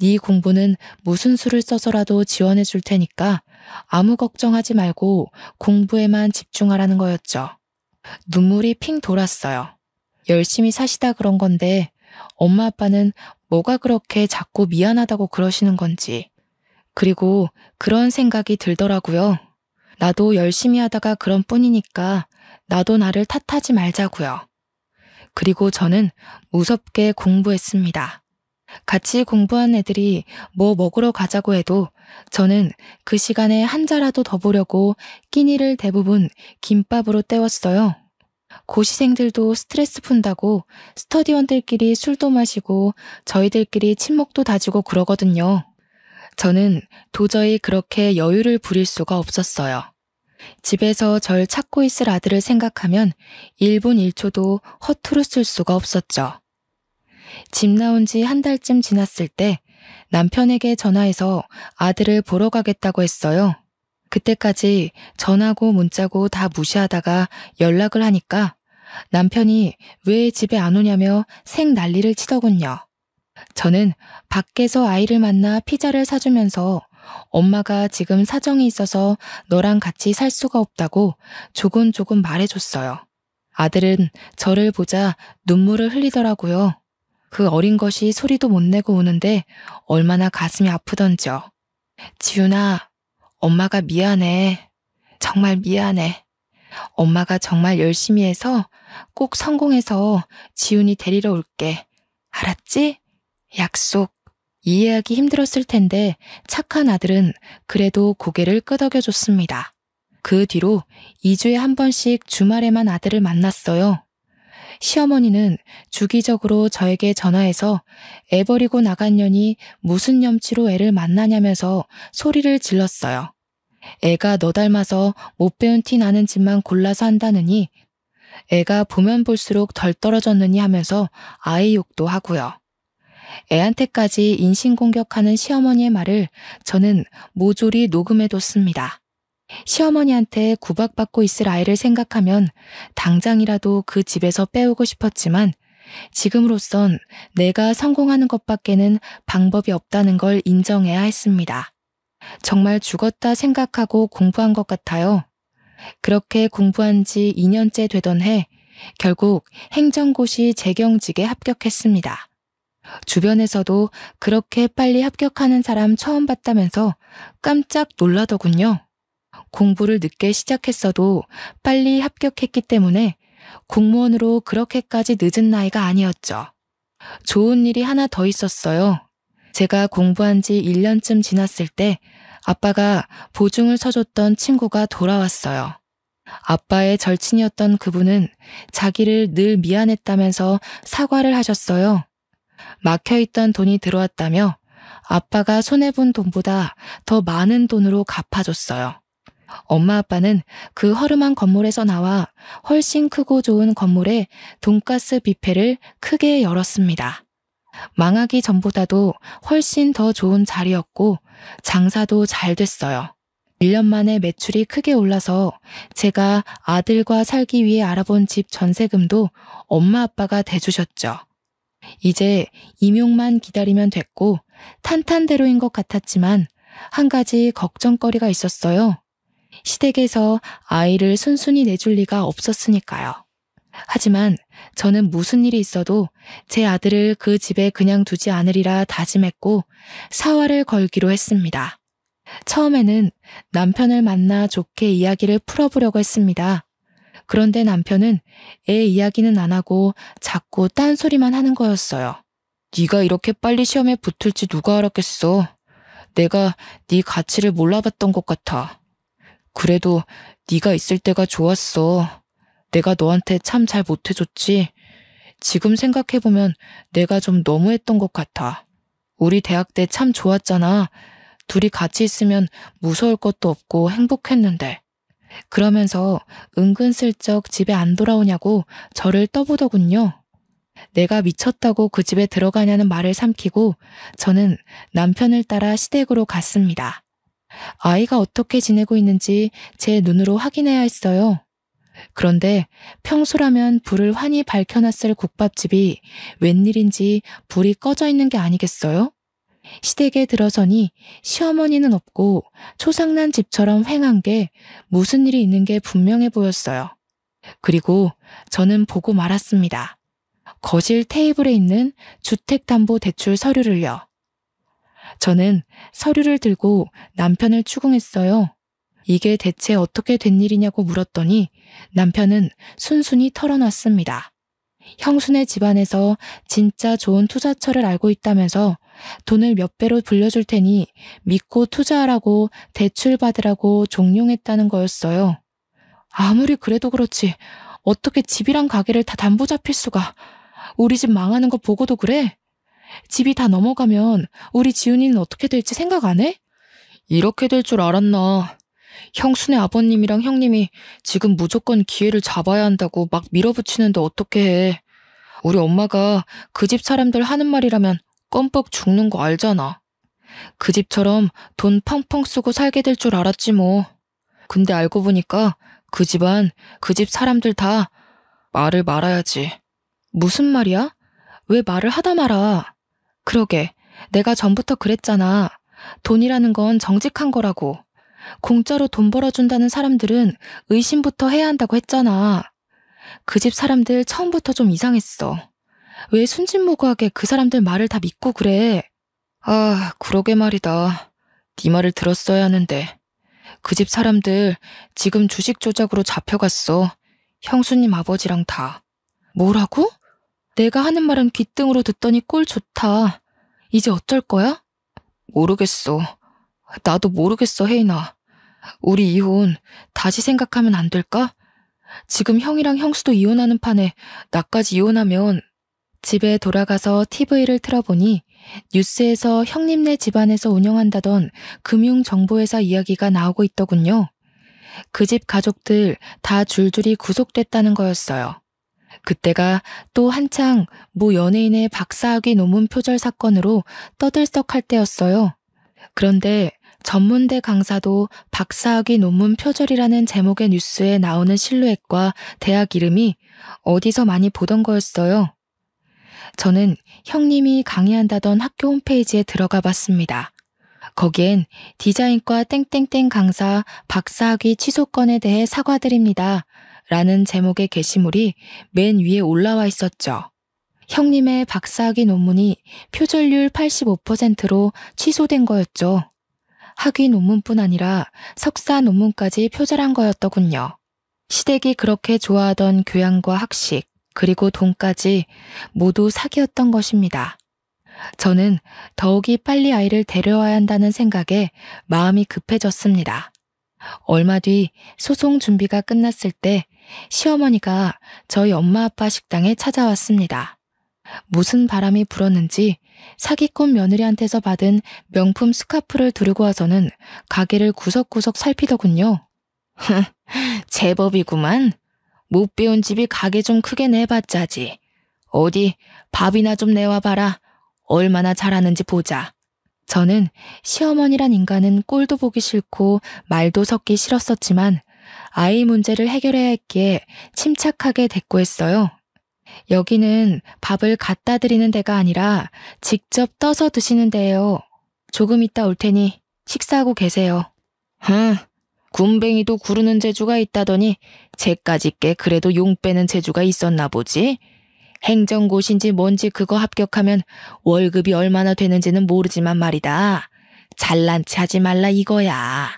네 공부는 무슨 수를 써서라도 지원해 줄 테니까 아무 걱정하지 말고 공부에만 집중하라는 거였죠. 눈물이 핑 돌았어요. 열심히 사시다 그런 건데 엄마 아빠는 뭐가 그렇게 자꾸 미안하다고 그러시는 건지. 그리고 그런 생각이 들더라고요. 나도 열심히 하다가 그런 뿐이니까 나도 나를 탓하지 말자고요. 그리고 저는 무섭게 공부했습니다. 같이 공부한 애들이 뭐 먹으러 가자고 해도 저는 그 시간에 한 자라도 더 보려고 끼니를 대부분 김밥으로 때웠어요. 고시생들도 스트레스 푼다고 스터디원들끼리 술도 마시고 저희들끼리 친목도 다지고 그러거든요. 저는 도저히 그렇게 여유를 부릴 수가 없었어요. 집에서 절 찾고 있을 아들을 생각하면 1분 1초도 허투루 쓸 수가 없었죠. 집 나온 지 한 달쯤 지났을 때 남편에게 전화해서 아들을 보러 가겠다고 했어요. 그때까지 전화고 문자고 다 무시하다가 연락을 하니까 남편이 왜 집에 안 오냐며 생 난리를 치더군요. 저는 밖에서 아이를 만나 피자를 사주면서 엄마가 지금 사정이 있어서 너랑 같이 살 수가 없다고 조곤조곤 말해줬어요. 아들은 저를 보자 눈물을 흘리더라고요. 그 어린 것이 소리도 못 내고 우는데 얼마나 가슴이 아프던지요. 지훈아, 엄마가 미안해. 정말 미안해. 엄마가 정말 열심히 해서 꼭 성공해서 지훈이 데리러 올게. 알았지? 약속. 이해하기 힘들었을 텐데 착한 아들은 그래도 고개를 끄덕여줬습니다. 그 뒤로 2주에 한 번씩 주말에만 아들을 만났어요. 시어머니는 주기적으로 저에게 전화해서 애 버리고 나간 년이 무슨 염치로 애를 만나냐면서 소리를 질렀어요. 애가 너 닮아서 못 배운 티 나는 집만 골라서 한다느니, 애가 보면 볼수록 덜 떨어졌느니 하면서 아이 욕도 하고요. 애한테까지 인신공격하는 시어머니의 말을 저는 모조리 녹음해뒀습니다. 시어머니한테 구박받고 있을 아이를 생각하면 당장이라도 그 집에서 빼오고 싶었지만 지금으로선 내가 성공하는 것밖에는 방법이 없다는 걸 인정해야 했습니다. 정말 죽었다 생각하고 공부한 것 같아요. 그렇게 공부한 지 2년째 되던 해 결국 행정고시 재경직에 합격했습니다. 주변에서도 그렇게 빨리 합격하는 사람 처음 봤다면서 깜짝 놀라더군요. 공부를 늦게 시작했어도 빨리 합격했기 때문에 공무원으로 그렇게까지 늦은 나이가 아니었죠. 좋은 일이 하나 더 있었어요. 제가 공부한 지 1년쯤 지났을 때 아빠가 보증을 서줬던 친구가 돌아왔어요. 아빠의 절친이었던 그분은 자기를 늘 미안했다면서 사과를 하셨어요. 막혀있던 돈이 들어왔다며 아빠가 손해본 돈보다 더 많은 돈으로 갚아줬어요. 엄마 아빠는 그 허름한 건물에서 나와 훨씬 크고 좋은 건물에 돈가스 뷔페를 크게 열었습니다. 망하기 전보다도 훨씬 더 좋은 자리였고 장사도 잘 됐어요. 1년 만에 매출이 크게 올라서 제가 아들과 살기 위해 알아본 집 전세금도 엄마 아빠가 대주셨죠. 이제 임용만 기다리면 됐고 탄탄대로인 것 같았지만 한 가지 걱정거리가 있었어요. 시댁에서 아이를 순순히 내줄 리가 없었으니까요. 하지만 저는 무슨 일이 있어도 제 아들을 그 집에 그냥 두지 않으리라 다짐했고 사활을 걸기로 했습니다. 처음에는 남편을 만나 좋게 이야기를 풀어보려고 했습니다. 그런데 남편은 애 이야기는 안 하고 자꾸 딴소리만 하는 거였어요. 네가 이렇게 빨리 시험에 붙을지 누가 알았겠어. 내가 네 가치를 몰라봤던 것 같아. 그래도 네가 있을 때가 좋았어. 내가 너한테 참 잘 못해줬지. 지금 생각해보면 내가 좀 너무했던 것 같아. 우리 대학 때 참 좋았잖아. 둘이 같이 있으면 무서울 것도 없고 행복했는데. 그러면서 은근슬쩍 집에 안 돌아오냐고 저를 떠보더군요. 내가 미쳤다고 그 집에 들어가냐는 말을 삼키고 저는 남편을 따라 시댁으로 갔습니다. 아이가 어떻게 지내고 있는지 제 눈으로 확인해야 했어요. 그런데 평소라면 불을 환히 밝혀놨을 국밥집이 웬일인지 불이 꺼져 있는 게 아니겠어요? 시댁에 들어서니 시어머니는 없고 초상난 집처럼 휑한 게 무슨 일이 있는 게 분명해 보였어요. 그리고 저는 보고 말았습니다. 거실 테이블에 있는 주택담보대출 서류를요. 저는 서류를 들고 남편을 추궁했어요. 이게 대체 어떻게 된 일이냐고 물었더니 남편은 순순히 털어놨습니다. 형수네 집안에서 진짜 좋은 투자처를 알고 있다면서 돈을 몇 배로 불려줄 테니 믿고 투자하라고 대출 받으라고 종용했다는 거였어요. 아무리 그래도 그렇지 어떻게 집이랑 가게를 다 담보 잡힐 수가. 우리 집 망하는 거 보고도 그래? 집이 다 넘어가면 우리 지훈이는 어떻게 될지 생각 안 해? 이렇게 될 줄 알았나. 형수네 아버님이랑 형님이 지금 무조건 기회를 잡아야 한다고 막 밀어붙이는데 어떻게 해. 우리 엄마가 그 집 사람들 하는 말이라면 껌뻑 죽는 거 알잖아. 그 집처럼 돈 펑펑 쓰고 살게 될 줄 알았지 뭐. 근데 알고 보니까 그 집안, 그 집 사람들 다 말을 말아야지. 무슨 말이야? 왜 말을 하다 말아? 그러게, 내가 전부터 그랬잖아. 돈이라는 건 정직한 거라고. 공짜로 돈 벌어준다는 사람들은 의심부터 해야 한다고 했잖아. 그 집 사람들 처음부터 좀 이상했어. 왜 순진무구하게 그 사람들 말을 다 믿고 그래? 아, 그러게 말이다. 네 말을 들었어야 하는데. 그 집 사람들 지금 주식 조작으로 잡혀갔어. 형수님 아버지랑 다. 뭐라고? 내가 하는 말은 귓등으로 듣더니 꼴 좋다. 이제 어쩔 거야? 모르겠어. 나도 모르겠어, 혜인아. 우리 이혼 다시 생각하면 안 될까? 지금 형이랑 형수도 이혼하는 판에 나까지 이혼하면. 집에 돌아가서 TV를 틀어보니 뉴스에서 형님네 집안에서 운영한다던 금융정보회사 이야기가 나오고 있더군요. 그 집 가족들 다 줄줄이 구속됐다는 거였어요. 그때가 또 한창 모 연예인의 박사학위 논문 표절 사건으로 떠들썩할 때였어요. 그런데 전문대 강사도 박사학위 논문 표절이라는 제목의 뉴스에 나오는 실루엣과 대학 이름이 어디서 많이 보던 거였어요. 저는 형님이 강의한다던 학교 홈페이지에 들어가 봤습니다. 거기엔 디자인과 땡땡땡 강사 박사학위 취소 건에 대해 사과드립니다. 라는 제목의 게시물이 맨 위에 올라와 있었죠. 형님의 박사학위 논문이 표절률 85%로 취소된 거였죠. 학위 논문뿐 아니라 석사 논문까지 표절한 거였더군요. 시댁이 그렇게 좋아하던 교양과 학식, 그리고 돈까지 모두 사기였던 것입니다. 저는 더욱이 빨리 아이를 데려와야 한다는 생각에 마음이 급해졌습니다. 얼마 뒤 소송 준비가 끝났을 때 시어머니가 저희 엄마 아빠 식당에 찾아왔습니다. 무슨 바람이 불었는지 사기꾼 며느리한테서 받은 명품 스카프를 두르고 와서는 가게를 구석구석 살피더군요. 제법이구만. 못 배운 집이 가게 좀 크게 내봤자지. 어디 밥이나 좀 내와봐라. 얼마나 잘하는지 보자. 저는 시어머니란 인간은 꼴도 보기 싫고 말도 섞기 싫었었지만 아이 문제를 해결해야 했기에 침착하게 대꾸했어요. 여기는 밥을 갖다 드리는 데가 아니라 직접 떠서 드시는 데예요. 조금 있다 올 테니 식사하고 계세요. 군뱅이도 구르는 재주가 있다더니 쟤까지 꽤 그래도 용 빼는 재주가 있었나 보지? 행정고시인지 뭔지 그거 합격하면 월급이 얼마나 되는지는 모르지만 말이다. 잘난 체 하지 말라 이거야.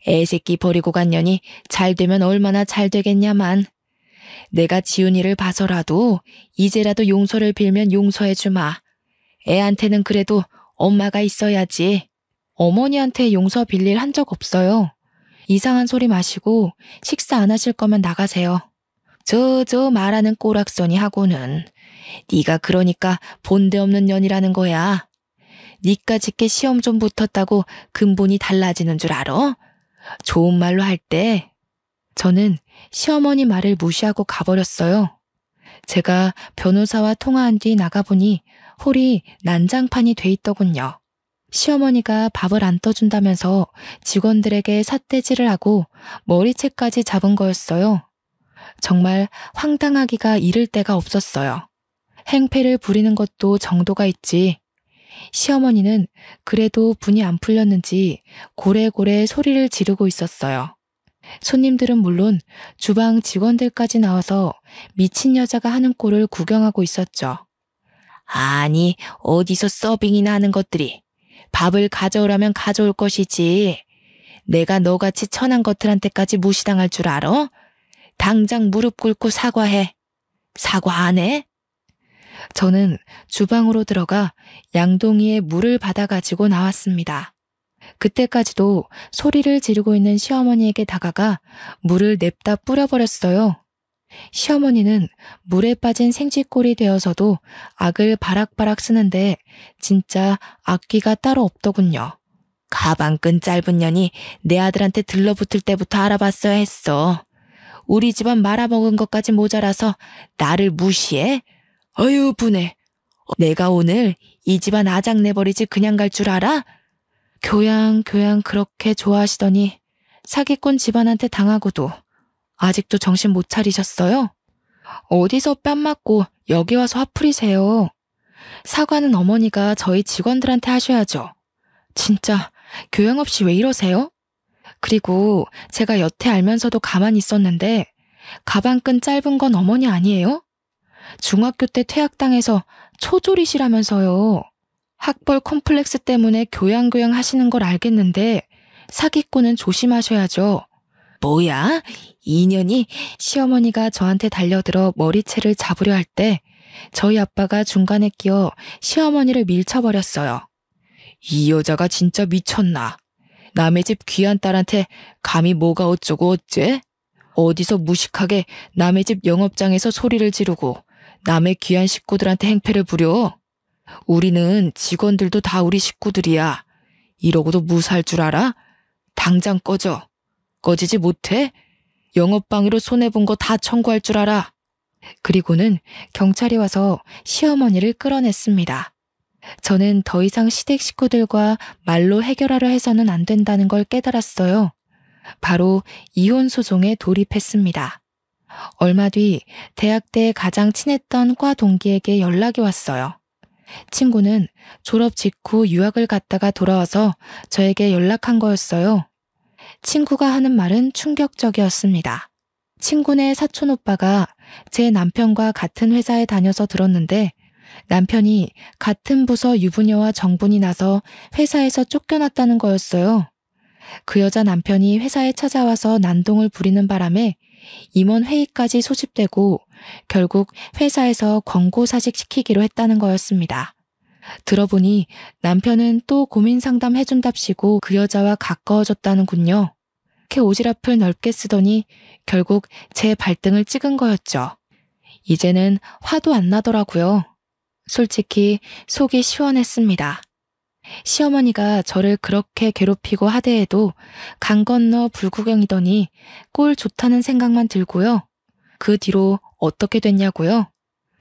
애새끼 버리고 간 년이 잘 되면 얼마나 잘 되겠냐만. 내가 지훈이를 봐서라도 이제라도 용서를 빌면 용서해주마. 애한테는 그래도 엄마가 있어야지. 어머니한테 용서 빌릴 한 적 없어요. 이상한 소리 마시고 식사 안 하실 거면 나가세요. 저 말하는 꼬락서니 하고는 네가 그러니까 본데 없는 년이라는 거야. 니까짓게 시험 좀 붙었다고 근본이 달라지는 줄 알아? 좋은 말로 할 때 저는 시어머니 말을 무시하고 가버렸어요. 제가 변호사와 통화한 뒤 나가보니 홀이 난장판이 돼 있더군요. 시어머니가 밥을 안 떠준다면서 직원들에게 삿대질을 하고 머리채까지 잡은 거였어요. 정말 황당하기가 이를 데가 없었어요. 행패를 부리는 것도 정도가 있지. 시어머니는 그래도 분이 안 풀렸는지 고래고래 소리를 지르고 있었어요. 손님들은 물론 주방 직원들까지 나와서 미친 여자가 하는 꼴을 구경하고 있었죠. 아니, 어디서 서빙이나 하는 것들이. 밥을 가져오라면 가져올 것이지. 내가 너같이 천한 것들한테까지 무시당할 줄 알아? 당장 무릎 꿇고 사과해. 사과 안 해? 저는 주방으로 들어가 양동이에 물을 받아가지고 나왔습니다. 그때까지도 소리를 지르고 있는 시어머니에게 다가가 물을 냅다 뿌려버렸어요. 시어머니는 물에 빠진 생쥐꼴이 되어서도 악을 바락바락 쓰는데 진짜 악기가 따로 없더군요. 가방끈 짧은 년이 내 아들한테 들러붙을 때부터 알아봤어야 했어. 우리 집안 말아먹은 것까지 모자라서 나를 무시해? 어휴 분해. 내가 오늘 이 집안 아작내버리지 그냥 갈 줄 알아? 교양 그렇게 좋아하시더니 사기꾼 집안한테 당하고도 아직도 정신 못 차리셨어요? 어디서 뺨 맞고 여기 와서 화풀이세요. 사과는 어머니가 저희 직원들한테 하셔야죠. 진짜 교양 없이 왜 이러세요? 그리고 제가 여태 알면서도 가만히 있었는데 가방끈 짧은 건 어머니 아니에요? 중학교 때 퇴학당해서 초졸이시라면서요. 학벌 콤플렉스 때문에 교양 하시는 걸 알겠는데 사기꾼은 조심하셔야죠. 뭐야? 인연이. 시어머니가 저한테 달려들어 머리채를 잡으려 할 때 저희 아빠가 중간에 끼어 시어머니를 밀쳐버렸어요. 이 여자가 진짜 미쳤나? 남의 집 귀한 딸한테 감히 뭐가 어쩌고 어째? 어디서 무식하게 남의 집 영업장에서 소리를 지르고 남의 귀한 식구들한테 행패를 부려? 우리는 직원들도 다 우리 식구들이야. 이러고도 무사할 줄 알아? 당장 꺼져. 꺼지지 못해? 영업방해로 손해본 거 다 청구할 줄 알아. 그리고는 경찰이 와서 시어머니를 끌어냈습니다. 저는 더 이상 시댁 식구들과 말로 해결하려 해서는 안 된다는 걸 깨달았어요. 바로 이혼 소송에 돌입했습니다. 얼마 뒤 대학 때 가장 친했던 과 동기에게 연락이 왔어요. 친구는 졸업 직후 유학을 갔다가 돌아와서 저에게 연락한 거였어요. 친구가 하는 말은 충격적이었습니다. 친구네 사촌 오빠가 제 남편과 같은 회사에 다녀서 들었는데 남편이 같은 부서 유부녀와 정분이 나서 회사에서 쫓겨났다는 거였어요. 그 여자 남편이 회사에 찾아와서 난동을 부리는 바람에 임원 회의까지 소집되고 결국 회사에서 권고사직 시키기로 했다는 거였습니다. 들어보니 남편은 또 고민 상담 해준답시고 그 여자와 가까워졌다는군요. 이렇게 오지랖을 넓게 쓰더니 결국 제 발등을 찍은 거였죠. 이제는 화도 안 나더라고요. 솔직히 속이 시원했습니다. 시어머니가 저를 그렇게 괴롭히고 하대해도 강 건너 불구경이더니 꼴 좋다는 생각만 들고요. 그 뒤로 어떻게 됐냐고요?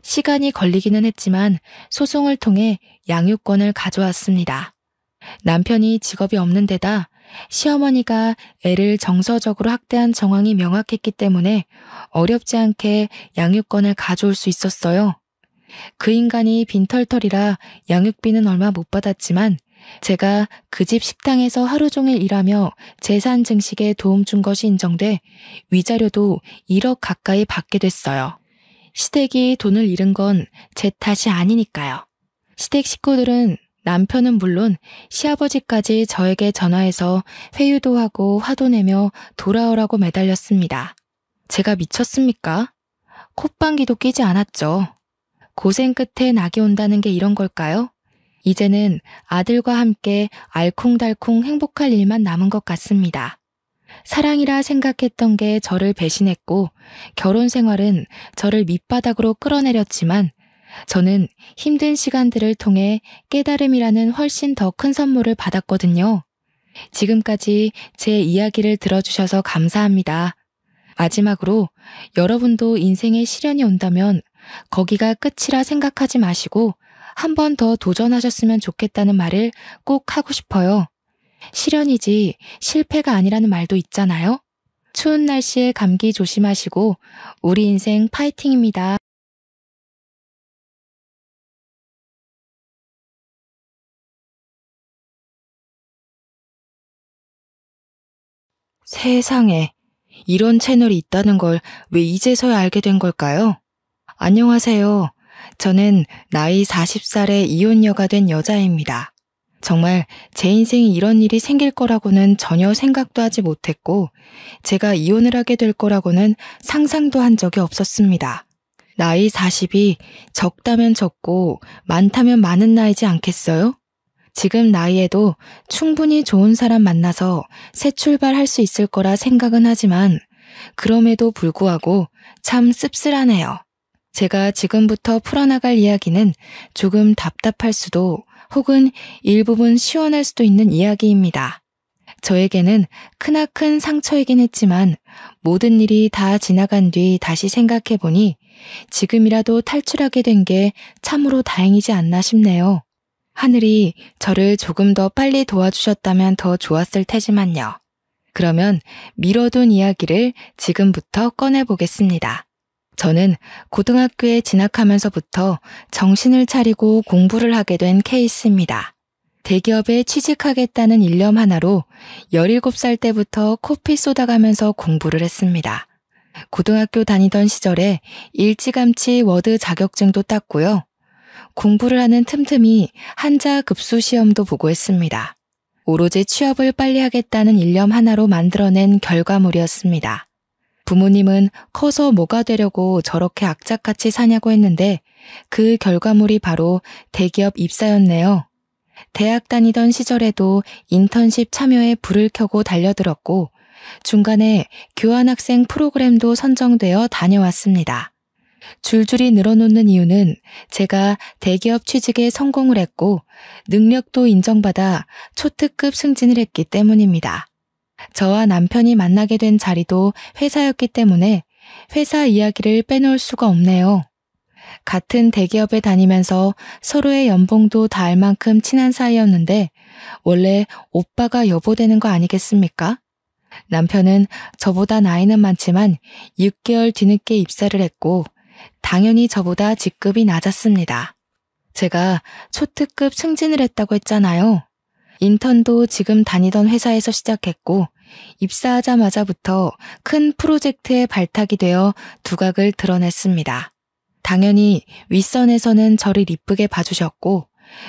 시간이 걸리기는 했지만 소송을 통해 양육권을 가져왔습니다. 남편이 직업이 없는 데다 시어머니가 애를 정서적으로 학대한 정황이 명확했기 때문에 어렵지 않게 양육권을 가져올 수 있었어요. 그 인간이 빈털털이라 양육비는 얼마 못 받았지만 제가 그 집 식당에서 하루 종일 일하며 재산 증식에 도움 준 것이 인정돼 위자료도 1억 가까이 받게 됐어요. 시댁이 돈을 잃은 건 제 탓이 아니니까요. 시댁 식구들은 남편은 물론 시아버지까지 저에게 전화해서 회유도 하고 화도 내며 돌아오라고 매달렸습니다. 제가 미쳤습니까? 콧방귀도 끼지 않았죠. 고생 끝에 낙이 온다는 게 이런 걸까요? 이제는 아들과 함께 알콩달콩 행복할 일만 남은 것 같습니다. 사랑이라 생각했던 게 저를 배신했고 결혼 생활은 저를 밑바닥으로 끌어내렸지만 저는 힘든 시간들을 통해 깨달음이라는 훨씬 더 큰 선물을 받았거든요. 지금까지 제 이야기를 들어주셔서 감사합니다. 마지막으로 여러분도 인생에 시련이 온다면 거기가 끝이라 생각하지 마시고 한 번 더 도전하셨으면 좋겠다는 말을 꼭 하고 싶어요. 시련이지 실패가 아니라는 말도 있잖아요. 추운 날씨에 감기 조심하시고 우리 인생 파이팅입니다. 세상에, 이런 채널이 있다는 걸 왜 이제서야 알게 된 걸까요? 안녕하세요. 저는 나이 40살의 이혼녀가 된 여자입니다. 정말 제 인생에 이런 일이 생길 거라고는 전혀 생각도 하지 못했고, 제가 이혼을 하게 될 거라고는 상상도 한 적이 없었습니다. 나이 40이 적다면 적고 많다면 많은 나이지 않겠어요? 지금 나이에도 충분히 좋은 사람 만나서 새 출발할 수 있을 거라 생각은 하지만 그럼에도 불구하고 참 씁쓸하네요. 제가 지금부터 풀어나갈 이야기는 조금 답답할 수도 혹은 일부분 시원할 수도 있는 이야기입니다. 저에게는 크나큰 상처이긴 했지만 모든 일이 다 지나간 뒤 다시 생각해보니 지금이라도 탈출하게 된 게 참으로 다행이지 않나 싶네요. 하늘이 저를 조금 더 빨리 도와주셨다면 더 좋았을 테지만요. 그러면 미뤄둔 이야기를 지금부터 꺼내보겠습니다. 저는 고등학교에 진학하면서부터 정신을 차리고 공부를 하게 된 케이스입니다. 대기업에 취직하겠다는 일념 하나로 17살 때부터 코피 쏟아가면서 공부를 했습니다. 고등학교 다니던 시절에 일찌감치 워드 자격증도 땄고요. 공부를 하는 틈틈이 한자 급수 시험도 보고 했습니다. 오로지 취업을 빨리 하겠다는 일념 하나로 만들어낸 결과물이었습니다. 부모님은 커서 뭐가 되려고 저렇게 악착같이 사냐고 했는데 그 결과물이 바로 대기업 입사였네요. 대학 다니던 시절에도 인턴십 참여에 불을 켜고 달려들었고 중간에 교환학생 프로그램도 선정되어 다녀왔습니다. 줄줄이 늘어놓는 이유는 제가 대기업 취직에 성공을 했고 능력도 인정받아 초특급 승진을 했기 때문입니다. 저와 남편이 만나게 된 자리도 회사였기 때문에 회사 이야기를 빼놓을 수가 없네요. 같은 대기업에 다니면서 서로의 연봉도 다 알 만큼 친한 사이였는데 원래 오빠가 여보 되는 거 아니겠습니까? 남편은 저보다 나이는 많지만 6개월 뒤늦게 입사를 했고 당연히 저보다 직급이 낮았습니다. 제가 초특급 승진을 했다고 했잖아요. 인턴도 지금 다니던 회사에서 시작했고 입사하자마자부터 큰 프로젝트에 발탁이 되어 두각을 드러냈습니다. 당연히 윗선에서는 저를 이쁘게 봐주셨고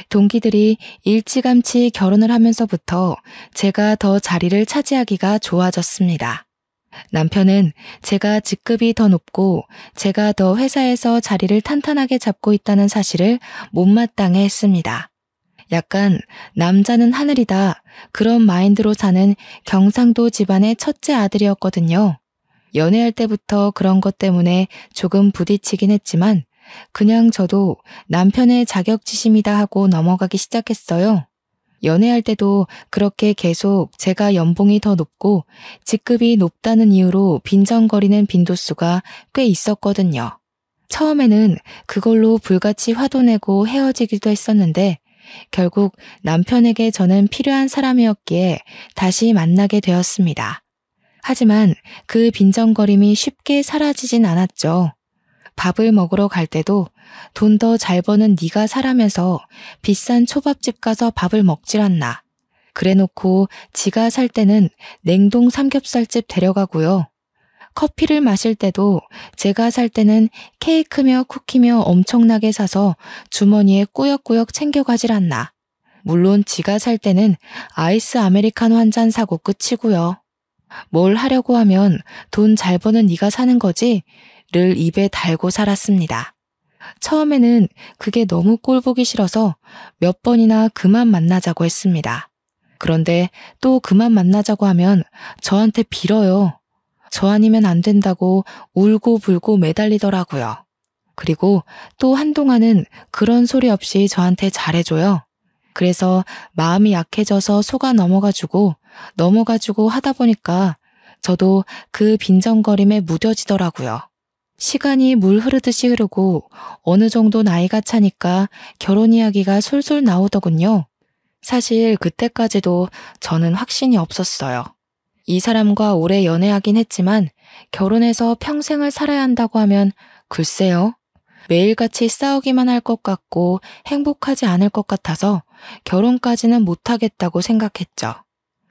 동기들이 일찌감치 결혼을 하면서부터 제가 더 자리를 차지하기가 좋아졌습니다. 남편은 제가 직급이 더 높고 제가 더 회사에서 자리를 탄탄하게 잡고 있다는 사실을 못마땅해 했습니다. 약간 남자는 하늘이다 그런 마인드로 사는 경상도 집안의 첫째 아들이었거든요. 연애할 때부터 그런 것 때문에 조금 부딪히긴 했지만 그냥 저도 남편의 자격지심이다 하고 넘어가기 시작했어요. 연애할 때도 그렇게 계속 제가 연봉이 더 높고 직급이 높다는 이유로 빈정거리는 빈도수가 꽤 있었거든요. 처음에는 그걸로 불같이 화도 내고 헤어지기도 했었는데 결국 남편에게 저는 필요한 사람이었기에 다시 만나게 되었습니다. 하지만 그 빈정거림이 쉽게 사라지진 않았죠. 밥을 먹으러 갈 때도 돈 더 잘 버는 네가 사라면서 비싼 초밥집 가서 밥을 먹질 않나. 그래놓고 지가 살 때는 냉동 삼겹살집 데려가고요. 커피를 마실 때도 제가 살 때는 케이크며 쿠키며 엄청나게 사서 주머니에 꾸역꾸역 챙겨가질 않나. 물론 지가 살 때는 아이스 아메리카노 한 잔 사고 끝이고요. 뭘 하려고 하면 돈 잘 버는 네가 사는 거지? 를 입에 달고 살았습니다. 처음에는 그게 너무 꼴보기 싫어서 몇 번이나 그만 만나자고 했습니다. 그런데 또 그만 만나자고 하면 저한테 빌어요. 저 아니면 안 된다고 울고불고 매달리더라고요. 그리고 또 한동안은 그런 소리 없이 저한테 잘해줘요. 그래서 마음이 약해져서 속아 넘어가지고 하다 보니까 저도 그 빈정거림에 무뎌지더라고요. 시간이 물 흐르듯이 흐르고 어느 정도 나이가 차니까 결혼 이야기가 솔솔 나오더군요. 사실 그때까지도 저는 확신이 없었어요. 이 사람과 오래 연애하긴 했지만 결혼해서 평생을 살아야 한다고 하면 글쎄요. 매일같이 싸우기만 할 것 같고 행복하지 않을 것 같아서 결혼까지는 못하겠다고 생각했죠.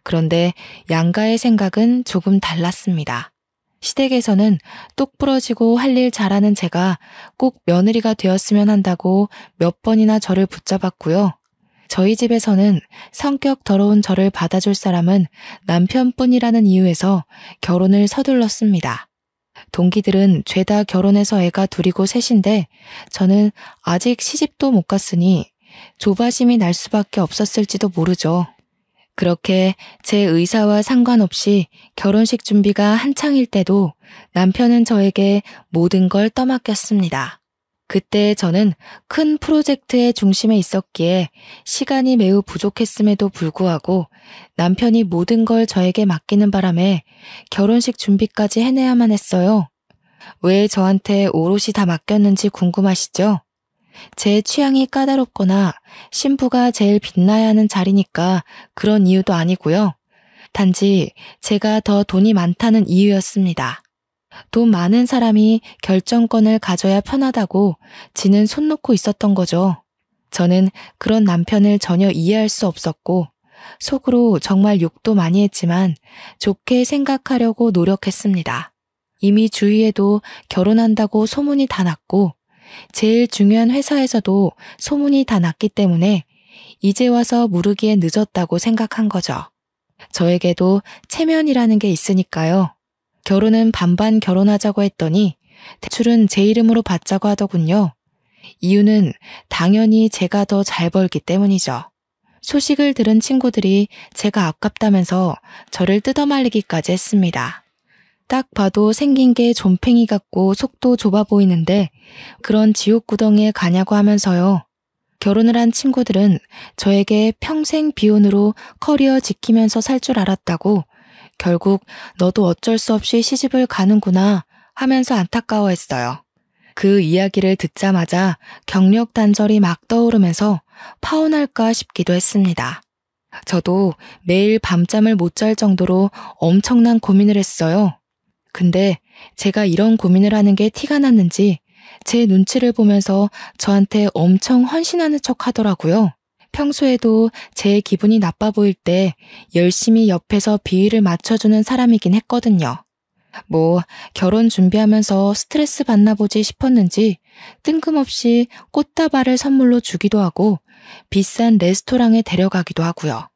그런데 양가의 생각은 조금 달랐습니다. 시댁에서는 똑부러지고 할 일 잘하는 제가 꼭 며느리가 되었으면 한다고 몇 번이나 저를 붙잡았고요. 저희 집에서는 성격 더러운 저를 받아줄 사람은 남편뿐이라는 이유에서 결혼을 서둘렀습니다. 동기들은 죄다 결혼해서 애가 둘이고 셋인데 저는 아직 시집도 못 갔으니 조바심이 날 수밖에 없었을지도 모르죠. 그렇게 제 의사와 상관없이 결혼식 준비가 한창일 때도 남편은 저에게 모든 걸 떠맡겼습니다. 그때 저는 큰 프로젝트의 중심에 있었기에 시간이 매우 부족했음에도 불구하고 남편이 모든 걸 저에게 맡기는 바람에 결혼식 준비까지 해내야만 했어요. 왜 저한테 오롯이 다 맡겼는지 궁금하시죠? 제 취향이 까다롭거나 신부가 제일 빛나야 하는 자리니까 그런 이유도 아니고요. 단지 제가 더 돈이 많다는 이유였습니다. 돈 많은 사람이 결정권을 가져야 편하다고 지는 손 놓고 있었던 거죠. 저는 그런 남편을 전혀 이해할 수 없었고 속으로 정말 욕도 많이 했지만 좋게 생각하려고 노력했습니다. 이미 주위에도 결혼한다고 소문이 다 났고 제일 중요한 회사에서도 소문이 다 났기 때문에 이제 와서 모르기엔 늦었다고 생각한 거죠. 저에게도 체면이라는 게 있으니까요. 결혼은 반반 결혼하자고 했더니 대출은 제 이름으로 받자고 하더군요. 이유는 당연히 제가 더 잘 벌기 때문이죠. 소식을 들은 친구들이 제가 아깝다면서 저를 뜯어말리기까지 했습니다. 딱 봐도 생긴 게 좀팽이 같고 속도 좁아 보이는데 그런 지옥구덩이에 가냐고 하면서요. 결혼을 한 친구들은 저에게 평생 비혼으로 커리어 지키면서 살 줄 알았다고 결국 너도 어쩔 수 없이 시집을 가는구나 하면서 안타까워했어요. 그 이야기를 듣자마자 경력 단절이 막 떠오르면서 파혼할까 싶기도 했습니다. 저도 매일 밤잠을 못 잘 정도로 엄청난 고민을 했어요. 근데 제가 이런 고민을 하는 게 티가 났는지 제 눈치를 보면서 저한테 엄청 헌신하는 척 하더라고요. 평소에도 제 기분이 나빠 보일 때 열심히 옆에서 비위를 맞춰주는 사람이긴 했거든요. 결혼 준비하면서 스트레스 받나 보지 싶었는지 뜬금없이 꽃다발을 선물로 주기도 하고 비싼 레스토랑에 데려가기도 하고요.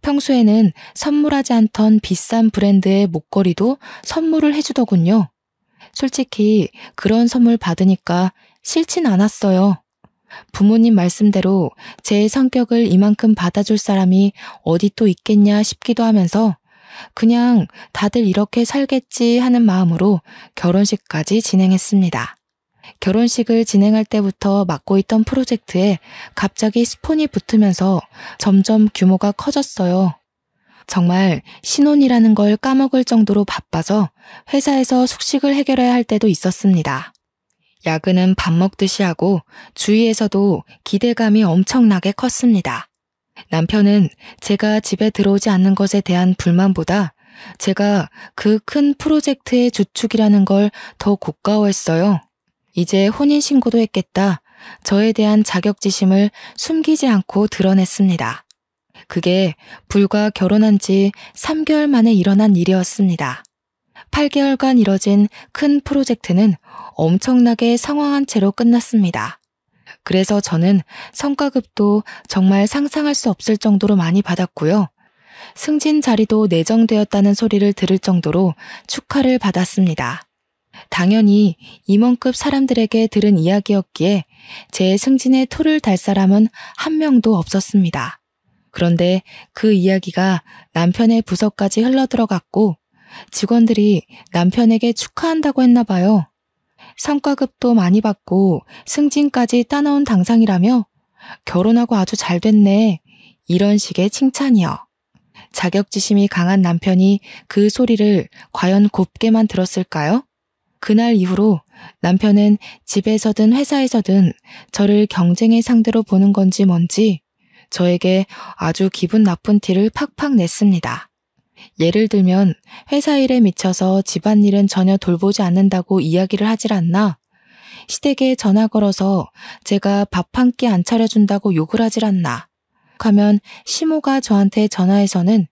평소에는 선물하지 않던 비싼 브랜드의 목걸이도 선물을 해주더군요. 솔직히 그런 선물 받으니까 싫진 않았어요. 부모님 말씀대로 제 성격을 이만큼 받아줄 사람이 어디 또 있겠냐 싶기도 하면서 그냥 다들 이렇게 살겠지 하는 마음으로 결혼식까지 진행했습니다. 결혼식을 진행할 때부터 맡고 있던 프로젝트에 갑자기 스폰이 붙으면서 점점 규모가 커졌어요. 정말 신혼이라는 걸 까먹을 정도로 바빠서 회사에서 숙식을 해결해야 할 때도 있었습니다. 야근은 밥 먹듯이 하고 주위에서도 기대감이 엄청나게 컸습니다. 남편은 제가 집에 들어오지 않는 것에 대한 불만보다 제가 그 큰 프로젝트의 주축이라는 걸 더 고가워했어요. 이제 혼인신고도 했겠다. 저에 대한 자격지심을 숨기지 않고 드러냈습니다. 그게 불과 결혼한 지 3개월 만에 일어난 일이었습니다. 8개월간 이뤄진 큰 프로젝트는 엄청나게 상황한 채로 끝났습니다. 그래서 저는 성과급도 정말 상상할 수 없을 정도로 많이 받았고요. 승진 자리도 내정되었다는 소리를 들을 정도로 축하를 받았습니다. 당연히 임원급 사람들에게 들은 이야기였기에 제 승진에 토를 달 사람은 한 명도 없었습니다. 그런데 그 이야기가 남편의 부서까지 흘러들어갔고 직원들이 남편에게 축하한다고 했나 봐요. 성과급도 많이 받고 승진까지 따놓은 당상이라며 결혼하고 아주 잘 됐네. 이런 식의 칭찬이요. 자격지심이 강한 남편이 그 소리를 과연 곱게만 들었을까요? 그날 이후로 남편은 집에서든 회사에서든 저를 경쟁의 상대로 보는 건지 뭔지 저에게 아주 기분 나쁜 티를 팍팍 냈습니다. 예를 들면 회사 일에 미쳐서 집안일은 전혀 돌보지 않는다고 이야기를 하질 않나, 시댁에 전화 걸어서 제가 밥 한 끼 안 차려준다고 욕을 하질 않나 하면 시모가 저한테 전화해서는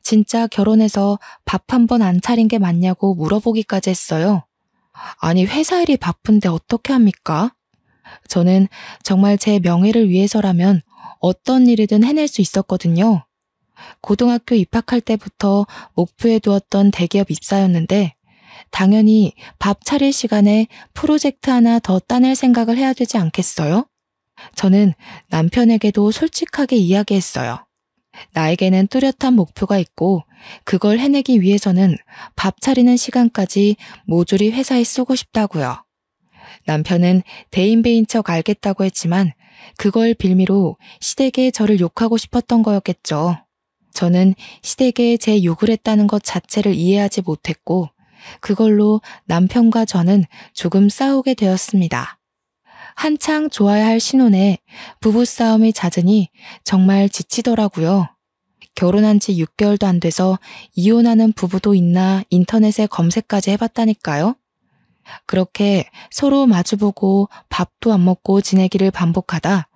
진짜 결혼해서 밥 한 번 안 차린 게 맞냐고 물어보기까지 했어요. 아니 회사 일이 바쁜데 어떻게 합니까? 저는 정말 제 명예를 위해서라면 어떤 일이든 해낼 수 있었거든요. 고등학교 입학할 때부터 목표에 두었던 대기업 입사였는데 당연히 밥 차릴 시간에 프로젝트 하나 더 따낼 생각을 해야 되지 않겠어요? 저는 남편에게도 솔직하게 이야기했어요. 나에게는 뚜렷한 목표가 있고 그걸 해내기 위해서는 밥 차리는 시간까지 모조리 회사에 쓰고 싶다고요. 남편은 대인배인 척 알겠다고 했지만 그걸 빌미로 시댁에 저를 욕하고 싶었던 거였겠죠. 저는 시댁에 제 욕을 했다는 것 자체를 이해하지 못했고 그걸로 남편과 저는 조금 싸우게 되었습니다. 한창 좋아야 할 신혼에 부부싸움이 잦으니 정말 지치더라고요. 결혼한 지 6개월도 안 돼서 이혼하는 부부도 있나 인터넷에 검색까지 해봤다니까요. 그렇게 서로 마주보고 밥도 안 먹고 지내기를 반복하다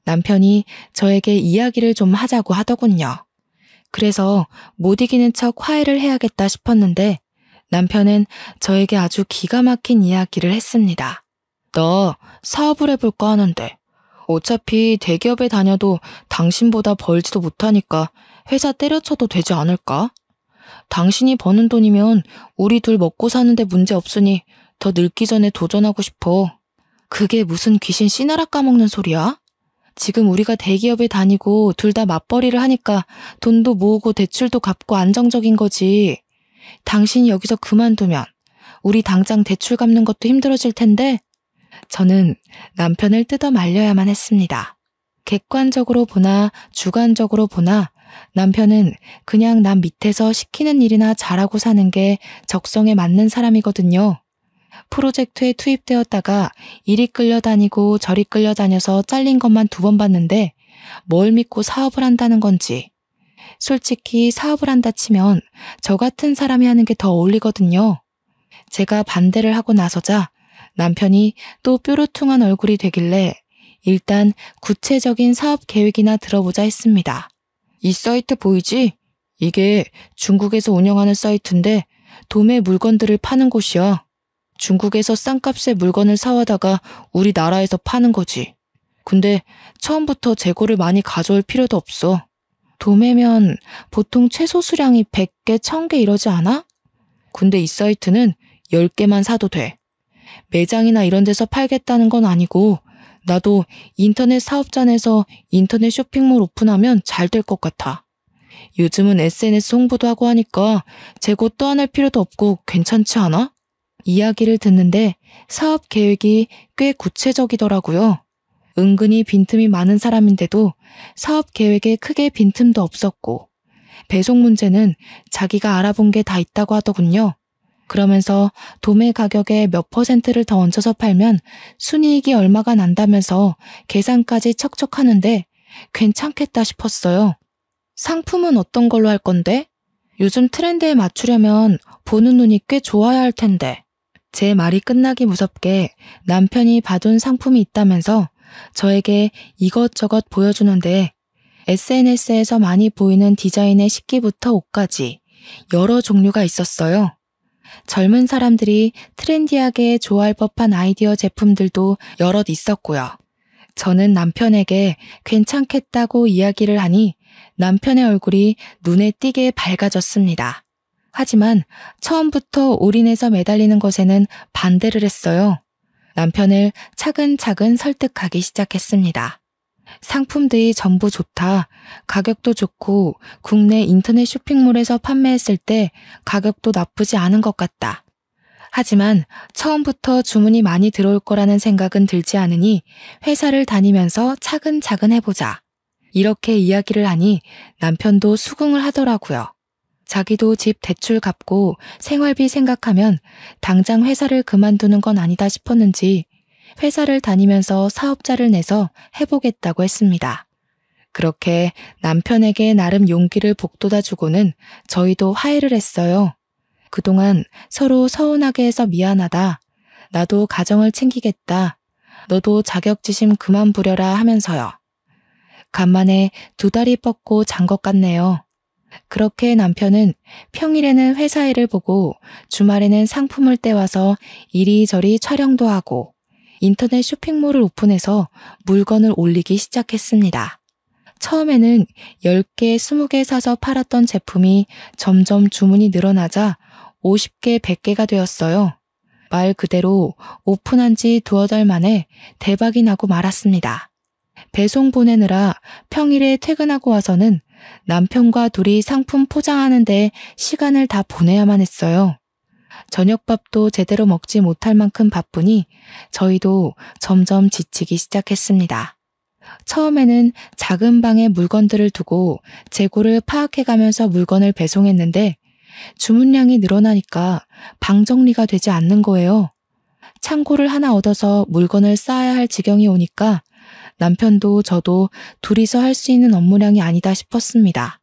남편이 저에게 이야기를 좀 하자고 하더군요. 그래서 못 이기는 척 화해를 해야겠다 싶었는데 남편은 저에게 아주 기가 막힌 이야기를 했습니다. 나 사업을 해볼까 하는데 어차피 대기업에 다녀도 당신보다 벌지도 못하니까 회사 때려쳐도 되지 않을까? 당신이 버는 돈이면 우리 둘 먹고 사는데 문제 없으니 더 늙기 전에 도전하고 싶어. 그게 무슨 귀신 씨나라 까먹는 소리야? 지금 우리가 대기업에 다니고 둘 다 맞벌이를 하니까 돈도 모으고 대출도 갚고 안정적인 거지. 당신이 여기서 그만두면 우리 당장 대출 갚는 것도 힘들어질 텐데. 저는 남편을 뜯어 말려야만 했습니다. 객관적으로 보나 주관적으로 보나 남편은 그냥 남 밑에서 시키는 일이나 잘하고 사는 게 적성에 맞는 사람이거든요. 프로젝트에 투입되었다가 이리 끌려다니고 저리 끌려다녀서 잘린 것만 2번 봤는데 뭘 믿고 사업을 한다는 건지. 솔직히 사업을 한다 치면 저 같은 사람이 하는 게 더 어울리거든요. 제가 반대를 하고 나서자 남편이 또 뾰루퉁한 얼굴이 되길래 일단 구체적인 사업 계획이나 들어보자 했습니다. 이 사이트 보이지? 이게 중국에서 운영하는 사이트인데 도매 물건들을 파는 곳이야. 중국에서 싼 값에 물건을 사와다가 우리나라에서 파는 거지. 근데 처음부터 재고를 많이 가져올 필요도 없어. 도매면 보통 최소 수량이 100개, 1000개 이러지 않아? 근데 이 사이트는 10개만 사도 돼. 매장이나 이런 데서 팔겠다는 건 아니고 나도 인터넷 사업자내서 인터넷 쇼핑몰 오픈하면 잘 될 것 같아. 요즘은 SNS 홍보도 하고 하니까 재고 떠안을 필요도 없고 괜찮지 않아? 이야기를 듣는데 사업 계획이 꽤 구체적이더라고요. 은근히 빈틈이 많은 사람인데도 사업 계획에 크게 빈틈도 없었고 배송 문제는 자기가 알아본 게 다 있다고 하더군요. 그러면서 도매 가격에 몇 퍼센트를 더 얹어서 팔면 순이익이 얼마가 난다면서 계산까지 척척 하는데 괜찮겠다 싶었어요. 상품은 어떤 걸로 할 건데? 요즘 트렌드에 맞추려면 보는 눈이 꽤 좋아야 할 텐데. 제 말이 끝나기 무섭게 남편이 봐둔 상품이 있다면서 저에게 이것저것 보여주는데 SNS에서 많이 보이는 디자인의 식기부터 옷까지 여러 종류가 있었어요. 젊은 사람들이 트렌디하게 좋아할 법한 아이디어 제품들도 여럿 있었고요. 저는 남편에게 괜찮겠다고 이야기를 하니 남편의 얼굴이 눈에 띄게 밝아졌습니다. 하지만 처음부터 올인해서 매달리는 것에는 반대를 했어요. 남편을 차근차근 설득하기 시작했습니다. 상품들이 전부 좋다. 가격도 좋고 국내 인터넷 쇼핑몰에서 판매했을 때 가격도 나쁘지 않은 것 같다. 하지만 처음부터 주문이 많이 들어올 거라는 생각은 들지 않으니 회사를 다니면서 차근차근 해보자. 이렇게 이야기를 하니 남편도 수긍을 하더라고요. 자기도 집 대출 갚고 생활비 생각하면 당장 회사를 그만두는 건 아니다 싶었는지 회사를 다니면서 사업자를 내서 해보겠다고 했습니다. 그렇게 남편에게 나름 용기를 북돋아주고는 저희도 화해를 했어요. 그동안 서로 서운하게 해서 미안하다. 나도 가정을 챙기겠다. 너도 자격지심 그만 부려라 하면서요. 간만에 두 다리 뻗고 잔 것 같네요. 그렇게 남편은 평일에는 회사 일을 보고 주말에는 상품을 떼와서 이리저리 촬영도 하고 인터넷 쇼핑몰을 오픈해서 물건을 올리기 시작했습니다. 처음에는 10개, 20개 사서 팔았던 제품이 점점 주문이 늘어나자 50개, 100개가 되었어요. 말 그대로 오픈한 지 2-3달 만에 대박이 나고 말았습니다. 배송 보내느라 평일에 퇴근하고 와서는 남편과 둘이 상품 포장하는 데 시간을 다 보내야만 했어요. 저녁밥도 제대로 먹지 못할 만큼 바쁘니 저희도 점점 지치기 시작했습니다. 처음에는 작은 방에 물건들을 두고 재고를 파악해가면서 물건을 배송했는데 주문량이 늘어나니까 방 정리가 되지 않는 거예요. 창고를 하나 얻어서 물건을 쌓아야 할 지경이 오니까 남편도 저도 둘이서 할 수 있는 업무량이 아니다 싶었습니다.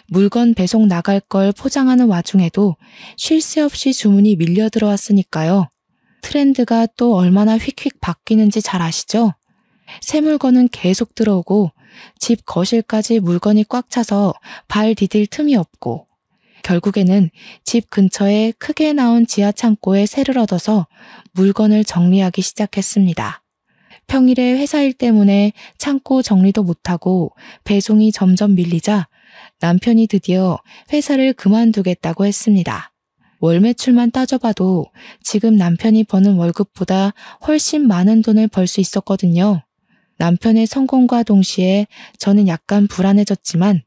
물건 배송 나갈 걸 포장하는 와중에도 쉴 새 없이 주문이 밀려 들어왔으니까요. 트렌드가 또 얼마나 휙휙 바뀌는지 잘 아시죠? 새 물건은 계속 들어오고 집 거실까지 물건이 꽉 차서 발 디딜 틈이 없고 결국에는 집 근처에 크게 나온 지하 창고에 새를 얻어서 물건을 정리하기 시작했습니다. 평일에 회사 일 때문에 창고 정리도 못하고 배송이 점점 밀리자 남편이 드디어 회사를 그만두겠다고 했습니다. 월 매출만 따져봐도 지금 남편이 버는 월급보다 훨씬 많은 돈을 벌 수 있었거든요. 남편의 성공과 동시에 저는 약간 불안해졌지만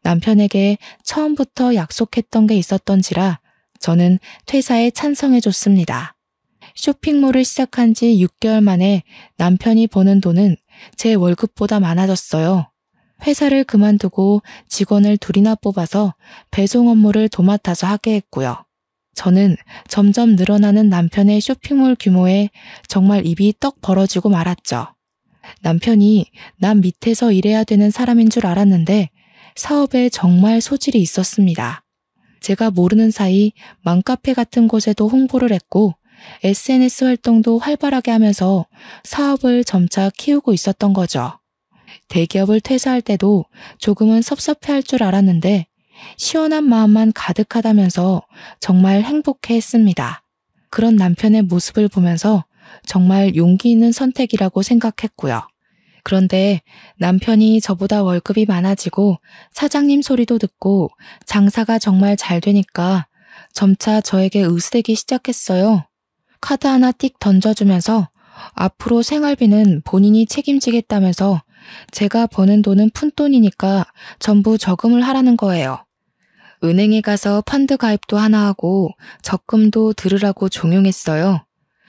남편에게 처음부터 약속했던 게 있었던지라 저는 퇴사에 찬성해줬습니다. 쇼핑몰을 시작한 지 6개월 만에 남편이 버는 돈은 제 월급보다 많아졌어요. 회사를 그만두고 직원을 2이나 뽑아서 배송 업무를 도맡아서 하게 했고요. 저는 점점 늘어나는 남편의 쇼핑몰 규모에 정말 입이 떡 벌어지고 말았죠. 남편이 남 밑에서 일해야 되는 사람인 줄 알았는데 사업에 정말 소질이 있었습니다. 제가 모르는 사이 맘카페 같은 곳에도 홍보를 했고 SNS 활동도 활발하게 하면서 사업을 점차 키우고 있었던 거죠. 대기업을 퇴사할 때도 조금은 섭섭해할 줄 알았는데 시원한 마음만 가득하다면서 정말 행복해했습니다. 그런 남편의 모습을 보면서 정말 용기 있는 선택이라고 생각했고요. 그런데 남편이 저보다 월급이 많아지고 사장님 소리도 듣고 장사가 정말 잘 되니까 점차 저에게 의스대기 시작했어요. 카드 하나 띡 던져주면서 앞으로 생활비는 본인이 책임지겠다면서 제가 버는 돈은 푼돈이니까 전부 저금을 하라는 거예요. 은행에 가서 펀드 가입도 하나 하고 적금도 들으라고 종용했어요.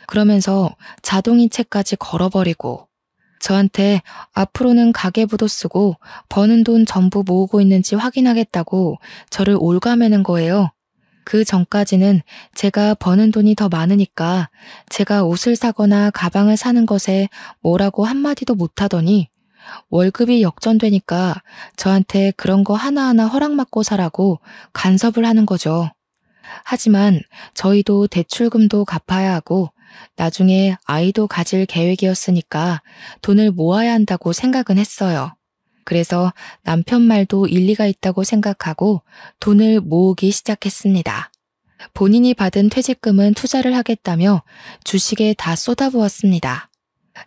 그러면서 자동이체까지 걸어버리고 저한테 앞으로는 가계부도 쓰고 버는 돈 전부 모으고 있는지 확인하겠다고 저를 올가매는 거예요. 그 전까지는 제가 버는 돈이 더 많으니까 제가 옷을 사거나 가방을 사는 것에 뭐라고 한마디도 못하더니 월급이 역전되니까 저한테 그런 거 하나하나 허락받고 사라고 간섭을 하는 거죠. 하지만 저희도 대출금도 갚아야 하고 나중에 아이도 가질 계획이었으니까 돈을 모아야 한다고 생각은 했어요. 그래서 남편 말도 일리가 있다고 생각하고 돈을 모으기 시작했습니다. 본인이 받은 퇴직금은 투자를 하겠다며 주식에 다 쏟아부었습니다.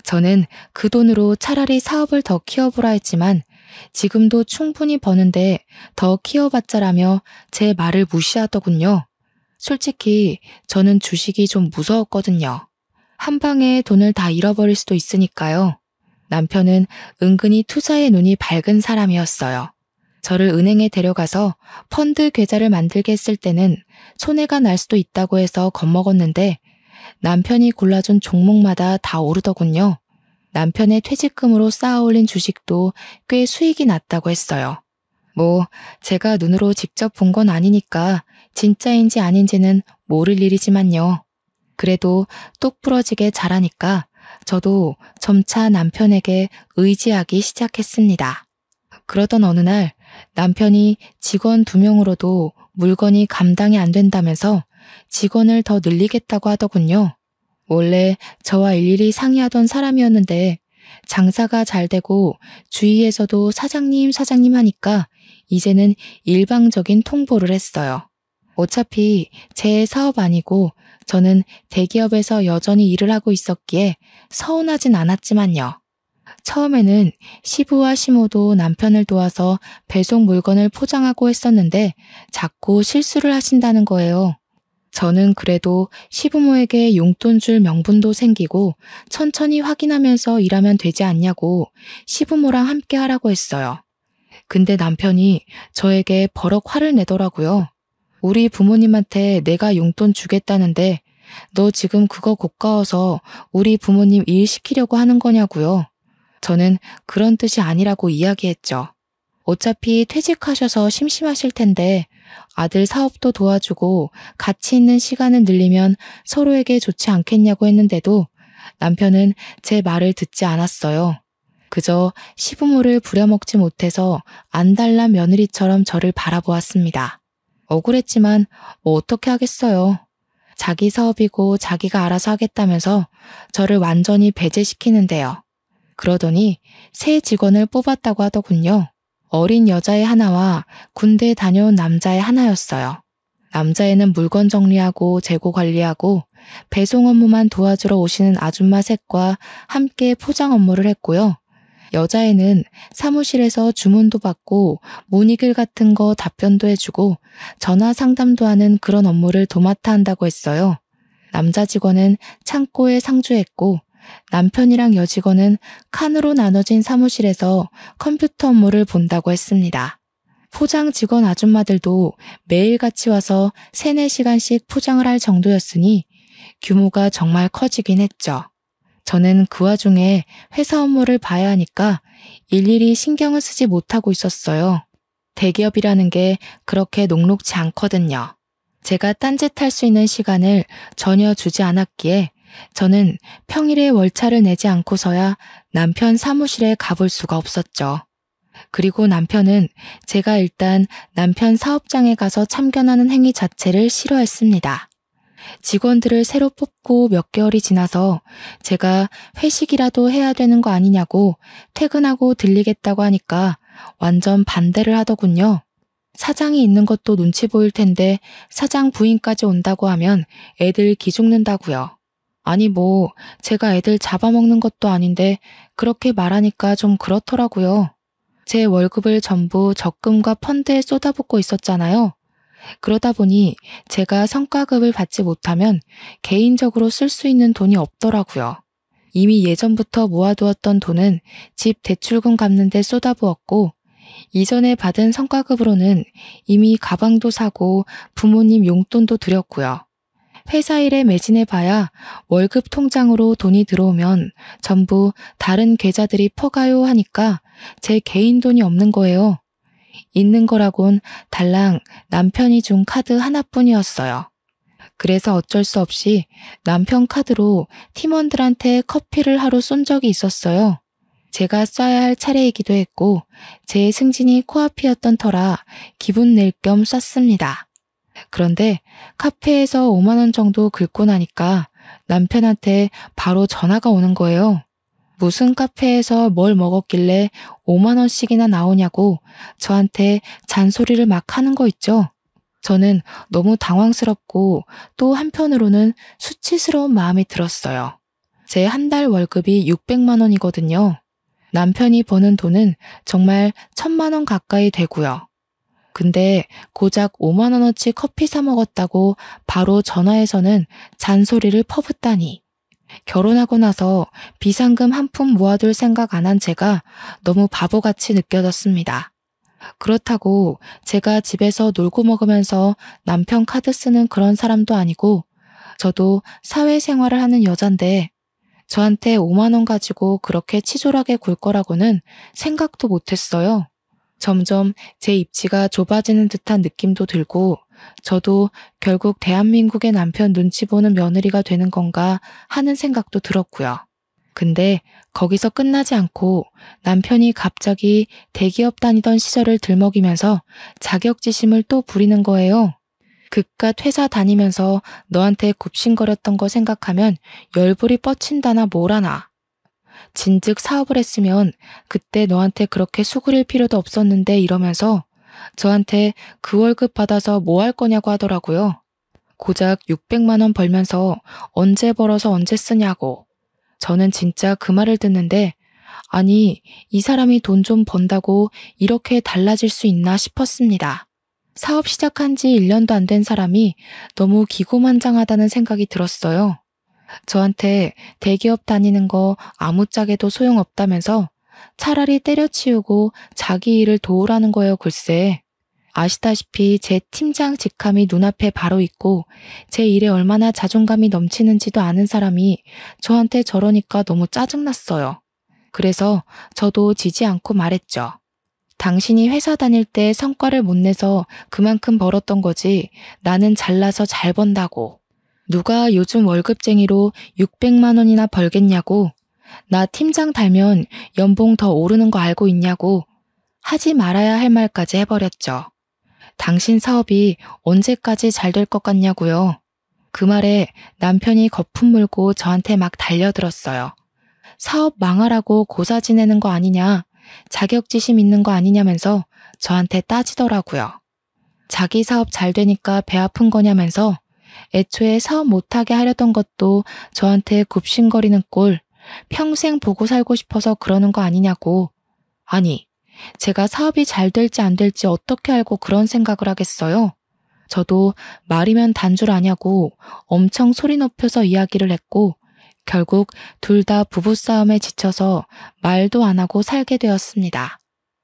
저는 그 돈으로 차라리 사업을 더 키워보라 했지만 지금도 충분히 버는데 더 키워봤자라며 제 말을 무시하더군요. 솔직히 저는 주식이 좀 무서웠거든요. 한 방에 돈을 다 잃어버릴 수도 있으니까요. 남편은 은근히 투자에 눈이 밝은 사람이었어요. 저를 은행에 데려가서 펀드 계좌를 만들게 했을 때는 손해가 날 수도 있다고 해서 겁먹었는데 남편이 골라준 종목마다 다 오르더군요. 남편의 퇴직금으로 쌓아올린 주식도 꽤 수익이 났다고 했어요. 뭐 제가 눈으로 직접 본 건 아니니까 진짜인지 아닌지는 모를 일이지만요. 그래도 똑부러지게 잘하니까 저도 점차 남편에게 의지하기 시작했습니다. 그러던 어느 날 남편이 직원 2명으로도 물건이 감당이 안 된다면서 직원을 더 늘리겠다고 하더군요. 원래 저와 일일이 상의하던 사람이었는데 장사가 잘 되고 주위에서도 사장님 하니까 이제는 일방적인 통보를 했어요. 어차피 제 사업 아니고 저는 대기업에서 여전히 일을 하고 있었기에 서운하진 않았지만요. 처음에는 시부와 시모도 남편을 도와서 배송 물건을 포장하고 했었는데 자꾸 실수를 하신다는 거예요. 저는 그래도 시부모에게 용돈 줄 명분도 생기고 천천히 확인하면서 일하면 되지 않냐고 시부모랑 함께 하라고 했어요. 근데 남편이 저에게 버럭 화를 내더라고요. 우리 부모님한테 내가 용돈 주겠다는데 너 지금 그거 고가워서 우리 부모님 일 시키려고 하는 거냐고요. 저는 그런 뜻이 아니라고 이야기했죠. 어차피 퇴직하셔서 심심하실 텐데 아들 사업도 도와주고 가치 있는 시간을 늘리면 서로에게 좋지 않겠냐고 했는데도 남편은 제 말을 듣지 않았어요. 그저 시부모를 부려먹지 못해서 안달난 며느리처럼 저를 바라보았습니다. 억울했지만 뭐 어떻게 하겠어요. 자기 사업이고 자기가 알아서 하겠다면서 저를 완전히 배제시키는데요. 그러더니 새 직원을 뽑았다고 하더군요. 어린 여자애 하나와 군대 다녀온 남자애 하나였어요. 남자애는 물건 정리하고 재고 관리하고 배송 업무만 도와주러 오시는 아줌마 셋과 함께 포장 업무를 했고요. 여자애는 사무실에서 주문도 받고 문의글 같은 거 답변도 해주고 전화 상담도 하는 그런 업무를 도맡아 한다고 했어요. 남자 직원은 창고에 상주했고 남편이랑 여직원은 칸으로 나눠진 사무실에서 컴퓨터 업무를 본다고 했습니다. 포장 직원 아줌마들도 매일 같이 와서 3-4시간씩 포장을 할 정도였으니 규모가 정말 커지긴 했죠. 저는 그 와중에 회사 업무를 봐야 하니까 일일이 신경을 쓰지 못하고 있었어요. 대기업이라는 게 그렇게 녹록지 않거든요. 제가 딴짓할 수 있는 시간을 전혀 주지 않았기에 저는 평일에 월차를 내지 않고서야 남편 사무실에 가볼 수가 없었죠. 그리고 남편은 제가 일단 남편 사업장에 가서 참견하는 행위 자체를 싫어했습니다. 직원들을 새로 뽑고 몇 개월이 지나서 제가 회식이라도 해야 되는 거 아니냐고 퇴근하고 들리겠다고 하니까 완전 반대를 하더군요. 사장이 있는 것도 눈치 보일 텐데 사장 부인까지 온다고 하면 애들 기죽는다고요. 아니 뭐 제가 애들 잡아먹는 것도 아닌데 그렇게 말하니까 좀 그렇더라고요. 제 월급을 전부 적금과 펀드에 쏟아붓고 있었잖아요. 그러다 보니 제가 성과급을 받지 못하면 개인적으로 쓸 수 있는 돈이 없더라고요. 이미 예전부터 모아두었던 돈은 집 대출금 갚는 데 쏟아부었고 이전에 받은 성과급으로는 이미 가방도 사고 부모님 용돈도 드렸고요. 회사 일에 매진해봐야 월급 통장으로 돈이 들어오면 전부 다른 계좌들이 퍼가요 하니까 제 개인 돈이 없는 거예요. 있는 거라곤 달랑 남편이 준 카드 하나뿐이었어요. 그래서 어쩔 수 없이 남편 카드로 팀원들한테 커피를 하루 쏜 적이 있었어요. 제가 쏴야 할 차례이기도 했고 제 승진이 코앞이었던 터라 기분 낼 겸 쐈습니다. 그런데 카페에서 5만 원 정도 긁고 나니까 남편한테 바로 전화가 오는 거예요. 무슨 카페에서 뭘 먹었길래 5만 원씩이나 나오냐고 저한테 잔소리를 막 하는 거 있죠. 저는 너무 당황스럽고 또 한편으로는 수치스러운 마음이 들었어요. 제 한 달 월급이 600만 원이거든요. 남편이 버는 돈은 정말 1000만 원 가까이 되고요. 근데 고작 5만 원어치 커피 사 먹었다고 바로 전화해서는 잔소리를 퍼붓다니. 결혼하고 나서 비상금 한 푼 모아둘 생각 안 한 제가 너무 바보같이 느껴졌습니다. 그렇다고 제가 집에서 놀고 먹으면서 남편 카드 쓰는 그런 사람도 아니고 저도 사회생활을 하는 여잔데 저한테 5만 원 가지고 그렇게 치졸하게 굴 거라고는 생각도 못했어요. 점점 제 입지가 좁아지는 듯한 느낌도 들고 저도 결국 대한민국의 남편 눈치 보는 며느리가 되는 건가 하는 생각도 들었고요. 근데 거기서 끝나지 않고 남편이 갑자기 대기업 다니던 시절을 들먹이면서 자격지심을 또 부리는 거예요. 그깟 회사 다니면서 너한테 굽신거렸던 거 생각하면 열불이 뻗친다나 뭐라나. 진즉 사업을 했으면 그때 너한테 그렇게 수그릴 필요도 없었는데 이러면서 저한테 그 월급 받아서 뭐 할 거냐고 하더라고요. 고작 600만 원 벌면서 언제 벌어서 언제 쓰냐고. 저는 진짜 그 말을 듣는데 아니 이 사람이 돈 좀 번다고 이렇게 달라질 수 있나 싶었습니다. 사업 시작한 지 1년도 안 된 사람이 너무 기고만장하다는 생각이 들었어요. 저한테 대기업 다니는 거 아무짝에도 소용없다면서 차라리 때려치우고 자기 일을 도우라는 거예요, 글쎄. 아시다시피 제 팀장 직함이 눈앞에 바로 있고 제 일에 얼마나 자존감이 넘치는지도 아는 사람이 저한테 저러니까 너무 짜증났어요. 그래서 저도 지지 않고 말했죠. 당신이 회사 다닐 때 성과를 못 내서 그만큼 벌었던 거지 나는 잘나서 잘 번다고. 누가 요즘 월급쟁이로 600만 원이나 벌겠냐고. 나 팀장 달면 연봉 더 오르는 거 알고 있냐고. 하지 말아야 할 말까지 해버렸죠. 당신 사업이 언제까지 잘 될 것 같냐고요. 그 말에 남편이 거품 물고 저한테 막 달려들었어요. 사업 망하라고 고사 지내는 거 아니냐. 자격지심 있는 거 아니냐면서 저한테 따지더라고요. 자기 사업 잘 되니까 배 아픈 거냐면서 애초에 사업 못하게 하려던 것도 저한테 굽신거리는 꼴 평생 보고 살고 싶어서 그러는 거 아니냐고. 아니, 제가 사업이 잘 될지 안 될지 어떻게 알고 그런 생각을 하겠어요? 저도 말이면 단줄 아냐고 엄청 소리 높여서 이야기를 했고 결국 둘 다 부부싸움에 지쳐서 말도 안 하고 살게 되었습니다.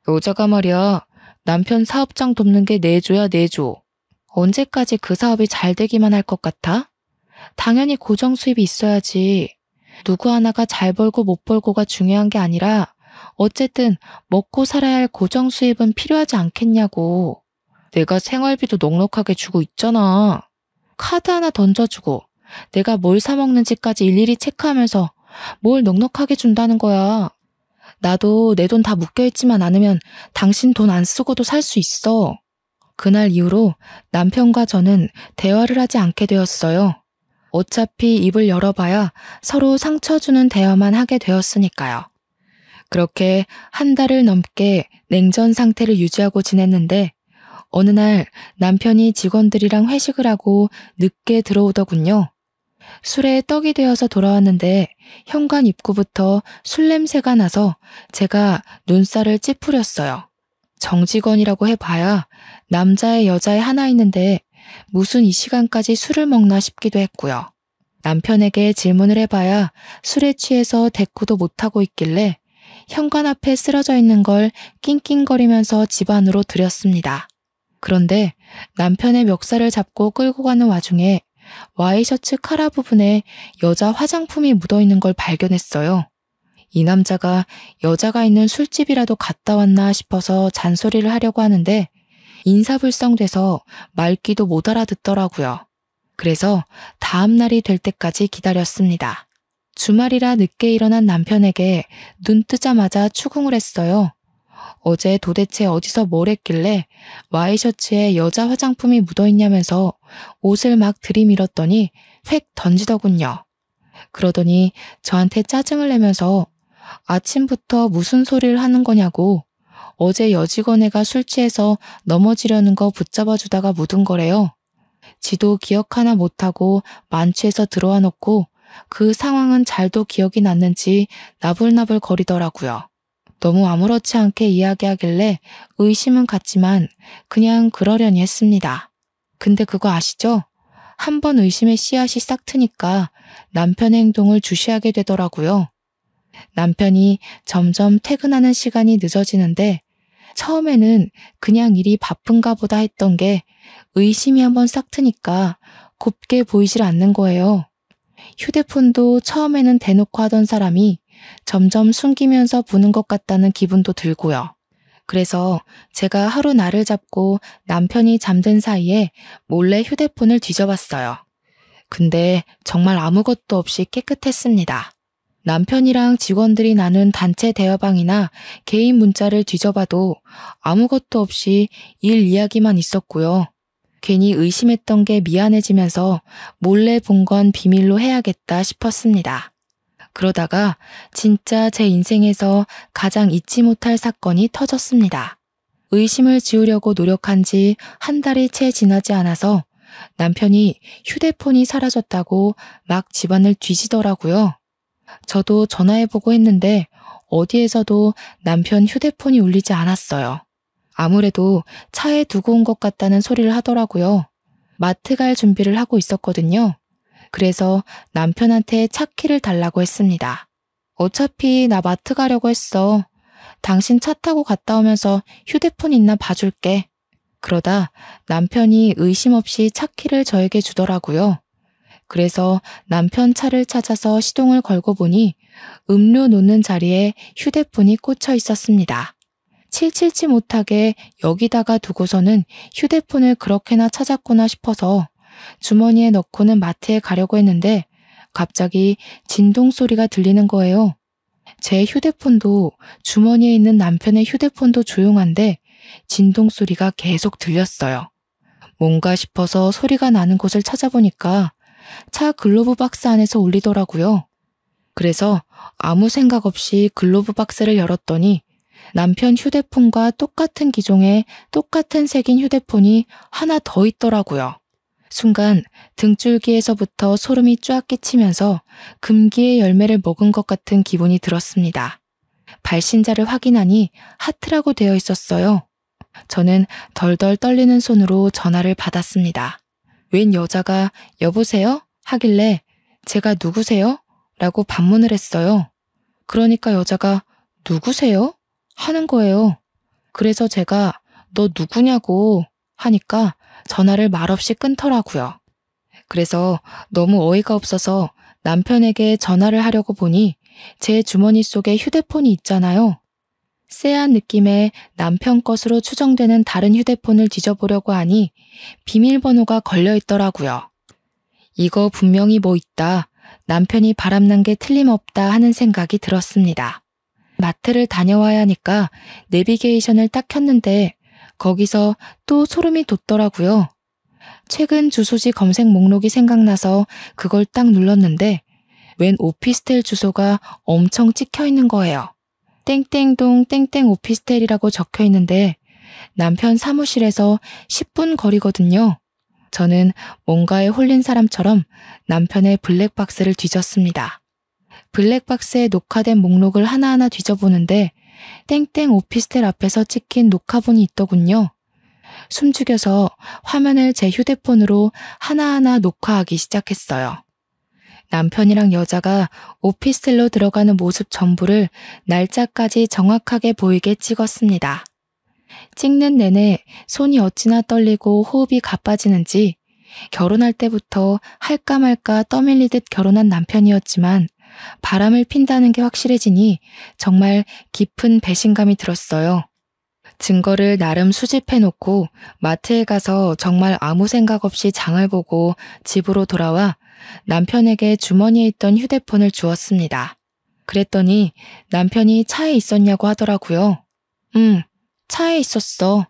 여자가 말이야, 남편 사업장 돕는 게 내조야 내조. 언제까지 그 사업이 잘 되기만 할 것 같아? 당연히 고정 수입이 있어야지. 누구 하나가 잘 벌고 못 벌고가 중요한 게 아니라 어쨌든 먹고 살아야 할 고정 수입은 필요하지 않겠냐고. 내가 생활비도 넉넉하게 주고 있잖아. 카드 하나 던져주고 내가 뭘 사 먹는지까지 일일이 체크하면서 뭘 넉넉하게 준다는 거야. 나도 내 돈 다 묶여있지만 않으면 당신 돈 안 쓰고도 살 수 있어. 그날 이후로 남편과 저는 대화를 하지 않게 되었어요. 어차피 입을 열어봐야 서로 상처 주는 대화만 하게 되었으니까요. 그렇게 한 달을 넘게 냉전 상태를 유지하고 지냈는데 어느 날 남편이 직원들이랑 회식을 하고 늦게 들어오더군요. 술에 떡이 되어서 돌아왔는데 현관 입구부터 술 냄새가 나서 제가 눈살을 찌푸렸어요. 정직원이라고 해봐야 남자애 여자애 하나 있는데 무슨 이 시간까지 술을 먹나 싶기도 했고요. 남편에게 질문을 해봐야 술에 취해서 대꾸도 못하고 있길래 현관 앞에 쓰러져 있는 걸 낑낑거리면서 집 안으로 들였습니다. 그런데 남편의 멱살을 잡고 끌고 가는 와중에 와이셔츠 카라 부분에 여자 화장품이 묻어있는 걸 발견했어요. 이 남자가 여자가 있는 술집이라도 갔다 왔나 싶어서 잔소리를 하려고 하는데 인사불성돼서 말귀도 못 알아듣더라고요. 그래서 다음 날이 될 때까지 기다렸습니다. 주말이라 늦게 일어난 남편에게 눈 뜨자마자 추궁을 했어요. 어제 도대체 어디서 뭘 했길래 와이셔츠에 여자 화장품이 묻어있냐면서 옷을 막 들이밀었더니 획 던지더군요. 그러더니 저한테 짜증을 내면서 아침부터 무슨 소리를 하는 거냐고 어제 여직원애가 술 취해서 넘어지려는 거 붙잡아 주다가 묻은 거래요. 지도 기억 하나 못하고 만취해서 들어와 놓고 그 상황은 잘도 기억이 났는지 나불나불 거리더라고요. 너무 아무렇지 않게 이야기하길래 의심은 갔지만 그냥 그러려니 했습니다. 근데 그거 아시죠? 한 번 의심의 씨앗이 싹 트니까 남편의 행동을 주시하게 되더라고요. 남편이 점점 퇴근하는 시간이 늦어지는데 처음에는 그냥 일이 바쁜가 보다 했던 게 의심이 한번 싹 트니까 곱게 보이질 않는 거예요. 휴대폰도 처음에는 대놓고 하던 사람이 점점 숨기면서 보는 것 같다는 기분도 들고요. 그래서 제가 하루 날을 잡고 남편이 잠든 사이에 몰래 휴대폰을 뒤져봤어요. 근데 정말 아무것도 없이 깨끗했습니다. 남편이랑 직원들이 나눈 단체 대화방이나 개인 문자를 뒤져봐도 아무것도 없이 일 이야기만 있었고요. 괜히 의심했던 게 미안해지면서 몰래 본 건 비밀로 해야겠다 싶었습니다. 그러다가 진짜 제 인생에서 가장 잊지 못할 사건이 터졌습니다. 의심을 지우려고 노력한 지 한 달이 채 지나지 않아서 남편이 휴대폰이 사라졌다고 막 집안을 뒤지더라고요. 저도 전화해보고 했는데 어디에서도 남편 휴대폰이 울리지 않았어요. 아무래도 차에 두고 온 것 같다는 소리를 하더라고요. 마트 갈 준비를 하고 있었거든요. 그래서 남편한테 차 키를 달라고 했습니다. 어차피 나 마트 가려고 했어. 당신 차 타고 갔다 오면서 휴대폰 있나 봐줄게. 그러다 남편이 의심 없이 차 키를 저에게 주더라고요. 그래서 남편 차를 찾아서 시동을 걸고 보니 음료 놓는 자리에 휴대폰이 꽂혀 있었습니다. 칠칠치 못하게 여기다가 두고서는 휴대폰을 그렇게나 찾았구나 싶어서 주머니에 넣고는 마트에 가려고 했는데 갑자기 진동 소리가 들리는 거예요. 제 휴대폰도 주머니에 있는 남편의 휴대폰도 조용한데 진동 소리가 계속 들렸어요. 뭔가 싶어서 소리가 나는 곳을 찾아보니까 차 글로브 박스 안에서 울리더라고요. 그래서 아무 생각 없이 글로브 박스를 열었더니 남편 휴대폰과 똑같은 기종의 똑같은 색인 휴대폰이 하나 더 있더라고요. 순간 등줄기에서부터 소름이 쫙 끼치면서 금기의 열매를 먹은 것 같은 기분이 들었습니다. 발신자를 확인하니 하트라고 되어 있었어요. 저는 덜덜 떨리는 손으로 전화를 받았습니다. 웬 여자가 여보세요? 하길래 제가 누구세요? 라고 반문을 했어요. 그러니까 여자가 누구세요? 하는 거예요. 그래서 제가 너 누구냐고 하니까 전화를 말없이 끊더라고요. 그래서 너무 어이가 없어서 남편에게 전화를 하려고 보니 제 주머니 속에 휴대폰이 있잖아요. 쎄한 느낌의 남편 것으로 추정되는 다른 휴대폰을 뒤져보려고 하니 비밀번호가 걸려 있더라고요. 이거 분명히 뭐 있다. 남편이 바람난 게 틀림없다 하는 생각이 들었습니다. 마트를 다녀와야 하니까 내비게이션을 딱 켰는데 거기서 또 소름이 돋더라고요. 최근 주소지 검색 목록이 생각나서 그걸 딱 눌렀는데 웬 오피스텔 주소가 엄청 찍혀 있는 거예요. 땡땡동 땡땡 오피스텔이라고 적혀 있는데 남편 사무실에서 10분 거리거든요. 저는 뭔가에 홀린 사람처럼 남편의 블랙박스를 뒤졌습니다. 블랙박스에 녹화된 목록을 하나하나 뒤져보는데 땡땡 오피스텔 앞에서 찍힌 녹화본이 있더군요. 숨죽여서 화면을 제 휴대폰으로 하나하나 녹화하기 시작했어요. 남편이랑 여자가 오피스텔로 들어가는 모습 전부를 날짜까지 정확하게 보이게 찍었습니다. 찍는 내내 손이 어찌나 떨리고 호흡이 가빠지는지 결혼할 때부터 할까 말까 떠밀리듯 결혼한 남편이었지만 바람을 핀다는 게 확실해지니 정말 깊은 배신감이 들었어요. 증거를 나름 수집해놓고 마트에 가서 정말 아무 생각 없이 장을 보고 집으로 돌아와 남편에게 주머니에 있던 휴대폰을 주었습니다. 그랬더니 남편이 차에 있었냐고 하더라고요. 차에 있었어.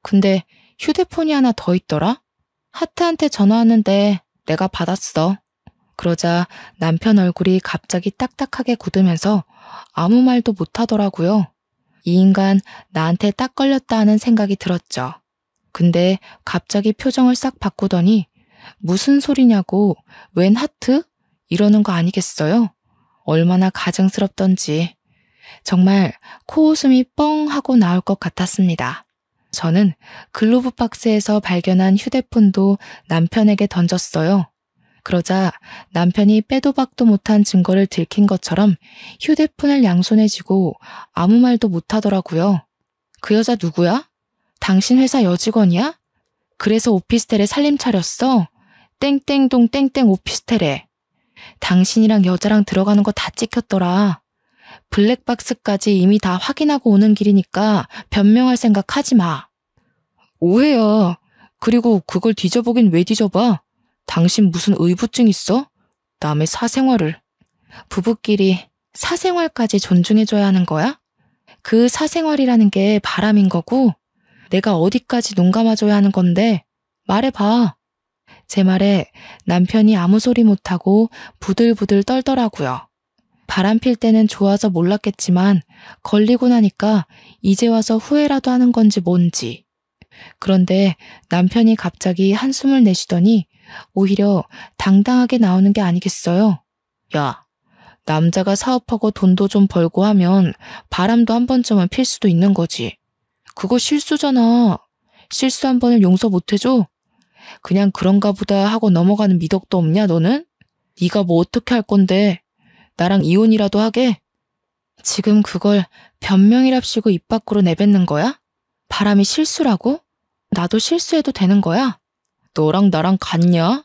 근데 휴대폰이 하나 더 있더라? 하트한테 전화 왔는데 내가 받았어. 그러자 남편 얼굴이 갑자기 딱딱하게 굳으면서 아무 말도 못하더라고요. 이 인간 나한테 딱 걸렸다 하는 생각이 들었죠. 근데 갑자기 표정을 싹 바꾸더니 무슨 소리냐고 웬 하트? 이러는 거 아니겠어요? 얼마나 가증스럽던지. 정말 코웃음이 뻥 하고 나올 것 같았습니다. 저는 글로브 박스에서 발견한 휴대폰도 남편에게 던졌어요. 그러자 남편이 빼도 박도 못한 증거를 들킨 것처럼 휴대폰을 양손에 쥐고 아무 말도 못하더라고요. 그 여자 누구야? 당신 회사 여직원이야? 그래서 오피스텔에 살림 차렸어? 땡땡동 땡땡 오피스텔에. 당신이랑 여자랑 들어가는 거 다 찍혔더라. 블랙박스까지 이미 다 확인하고 오는 길이니까 변명할 생각 하지 마. 오해야. 그리고 그걸 뒤져보긴 왜 뒤져봐? 당신 무슨 의부증 있어? 남의 사생활을. 부부끼리 사생활까지 존중해줘야 하는 거야? 그 사생활이라는 게 바람인 거고 내가 어디까지 눈 감아줘야 하는 건데 말해봐. 제 말에 남편이 아무 소리 못하고 부들부들 떨더라고요. 바람 필 때는 좋아서 몰랐겠지만 걸리고 나니까 이제 와서 후회라도 하는 건지 뭔지. 그런데 남편이 갑자기 한숨을 내쉬더니 오히려 당당하게 나오는 게 아니겠어요? 야, 남자가 사업하고 돈도 좀 벌고 하면 바람도 한 번쯤은 필 수도 있는 거지. 그거 실수잖아. 실수 한 번을 용서 못 해줘? 그냥 그런가 보다 하고 넘어가는 미덕도 없냐 너는? 네가 뭐 어떻게 할 건데? 나랑 이혼이라도 하게? 지금 그걸 변명이랍시고 입 밖으로 내뱉는 거야? 바람이 실수라고? 나도 실수해도 되는 거야? 너랑 나랑 같냐?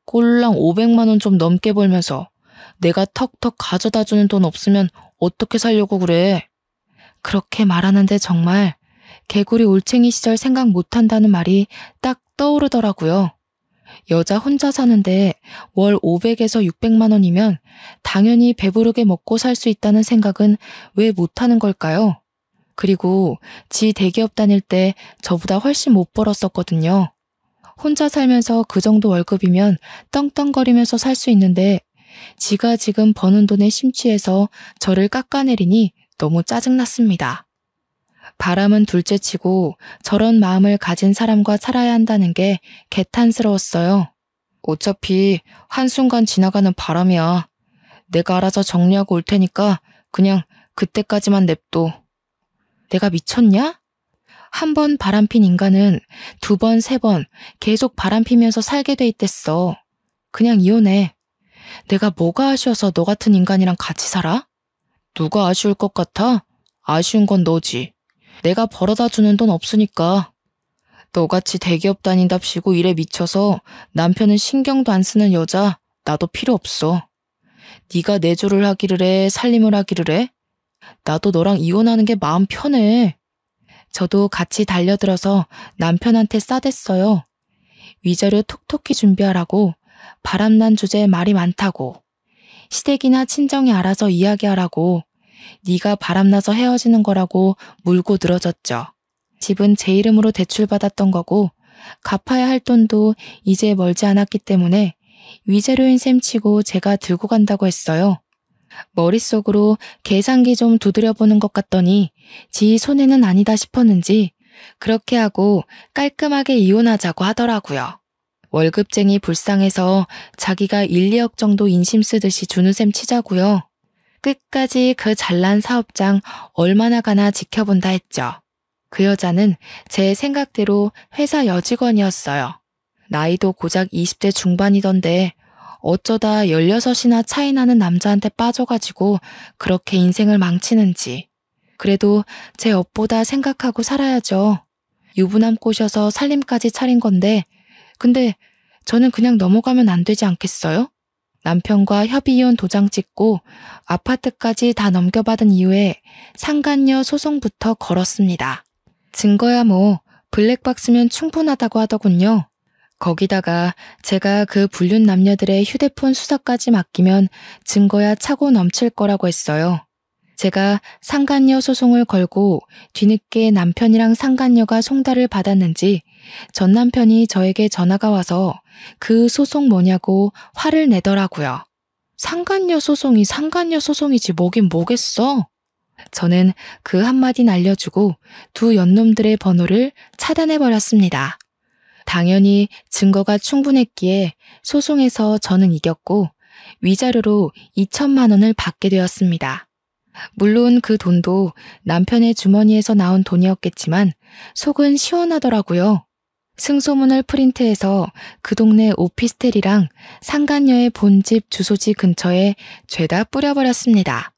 꼴랑 500만 원 좀 넘게 벌면서 내가 턱턱 가져다 주는 돈 없으면 어떻게 살려고 그래? 그렇게 말하는데 정말 개구리 올챙이 시절 생각 못한다는 말이 딱 떠오르더라고요. 여자 혼자 사는데 월 500에서 600만 원이면 당연히 배부르게 먹고 살 수 있다는 생각은 왜 못하는 걸까요? 그리고 지 대기업 다닐 때 저보다 훨씬 못 벌었었거든요. 혼자 살면서 그 정도 월급이면 떵떵거리면서 살 수 있는데 지가 지금 버는 돈에 심취해서 저를 깎아내리니 너무 짜증났습니다. 바람은 둘째치고 저런 마음을 가진 사람과 살아야 한다는 게 개탄스러웠어요. 어차피 한순간 지나가는 바람이야. 내가 알아서 정리하고 올 테니까 그냥 그때까지만 냅둬. 내가 미쳤냐? 한 번 바람핀 인간은 두 번, 세 번 계속 바람피면서 살게 돼 있댔어. 그냥 이혼해. 내가 뭐가 아쉬워서 너 같은 인간이랑 같이 살아? 누가 아쉬울 것 같아? 아쉬운 건 너지. 내가 벌어다 주는 돈 없으니까. 너같이 대기업 다닌답시고 일에 미쳐서 남편은 신경도 안 쓰는 여자 나도 필요 없어. 네가 내조를 하기를 해, 살림을 하기를 해? 나도 너랑 이혼하는 게 마음 편해. 저도 같이 달려들어서 남편한테 싸댔어요. 위자료 톡톡히 준비하라고, 바람난 주제에 말이 많다고, 시댁이나 친정이 알아서 이야기하라고, 네가 바람나서 헤어지는 거라고 물고 늘어졌죠. 집은 제 이름으로 대출받았던 거고 갚아야 할 돈도 이제 멀지 않았기 때문에 위자료인 셈 치고 제가 들고 간다고 했어요. 머릿속으로 계산기 좀 두드려보는 것 같더니 지 손해는 아니다 싶었는지 그렇게 하고 깔끔하게 이혼하자고 하더라고요. 월급쟁이 불쌍해서 자기가 1, 2억 정도 인심 쓰듯이 주는 셈 치자고요. 끝까지 그 잘난 사업장 얼마나 가나 지켜본다 했죠. 그 여자는 제 생각대로 회사 여직원이었어요. 나이도 고작 20대 중반이던데 어쩌다 16이나 차이 나는 남자한테 빠져가지고 그렇게 인생을 망치는지. 그래도 제 업보다 생각하고 살아야죠. 유부남 꼬셔서 살림까지 차린 건데, 근데 저는 그냥 넘어가면 안 되지 않겠어요? 남편과 협의이혼 도장 찍고 아파트까지 다 넘겨받은 이후에 상간녀 소송부터 걸었습니다. 증거야 뭐 블랙박스면 충분하다고 하더군요. 거기다가 제가 그 불륜 남녀들의 휴대폰 수사까지 맡기면 증거야 차고 넘칠 거라고 했어요. 제가 상간녀 소송을 걸고 뒤늦게 남편이랑 상간녀가 송달을 받았는지 전 남편이 저에게 전화가 와서 그 소송 뭐냐고 화를 내더라고요. 상간녀 소송이 상간녀 소송이지 뭐긴 뭐겠어. 저는 그 한마디 알려주고 두 연놈들의 번호를 차단해버렸습니다. 당연히 증거가 충분했기에 소송에서 저는 이겼고 위자료로 2천만 원을 받게 되었습니다. 물론 그 돈도 남편의 주머니에서 나온 돈이었겠지만 속은 시원하더라고요. 승소문을 프린트해서 그 동네 오피스텔이랑 상간녀의 본집 주소지 근처에 죄다 뿌려버렸습니다.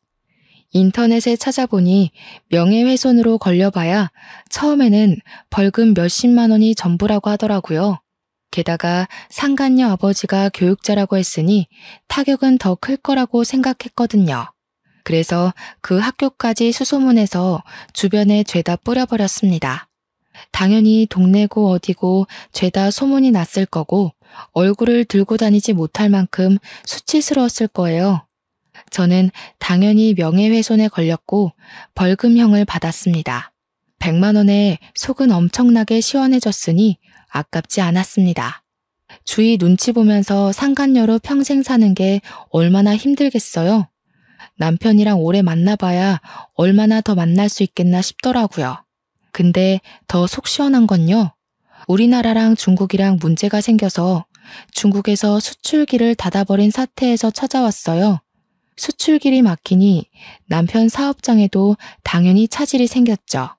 인터넷에 찾아보니 명예훼손으로 걸려봐야 처음에는 벌금 몇십만 원이 전부라고 하더라고요. 게다가 상간녀 아버지가 교육자라고 했으니 타격은 더 클 거라고 생각했거든요. 그래서 그 학교까지 수소문해서 주변에 죄다 뿌려버렸습니다. 당연히 동네고 어디고 죄다 소문이 났을 거고 얼굴을 들고 다니지 못할 만큼 수치스러웠을 거예요. 저는 당연히 명예훼손에 걸렸고 벌금형을 받았습니다. 100만 원에 속은 엄청나게 시원해졌으니 아깝지 않았습니다. 주위 눈치 보면서 상간녀로 평생 사는 게 얼마나 힘들겠어요. 남편이랑 오래 만나봐야 얼마나 더 만날 수 있겠나 싶더라고요. 근데 더 속 시원한 건요. 우리나라랑 중국이랑 문제가 생겨서 중국에서 수출기를 닫아버린 사태에서 찾아왔어요. 수출길이 막히니 남편 사업장에도 당연히 차질이 생겼죠.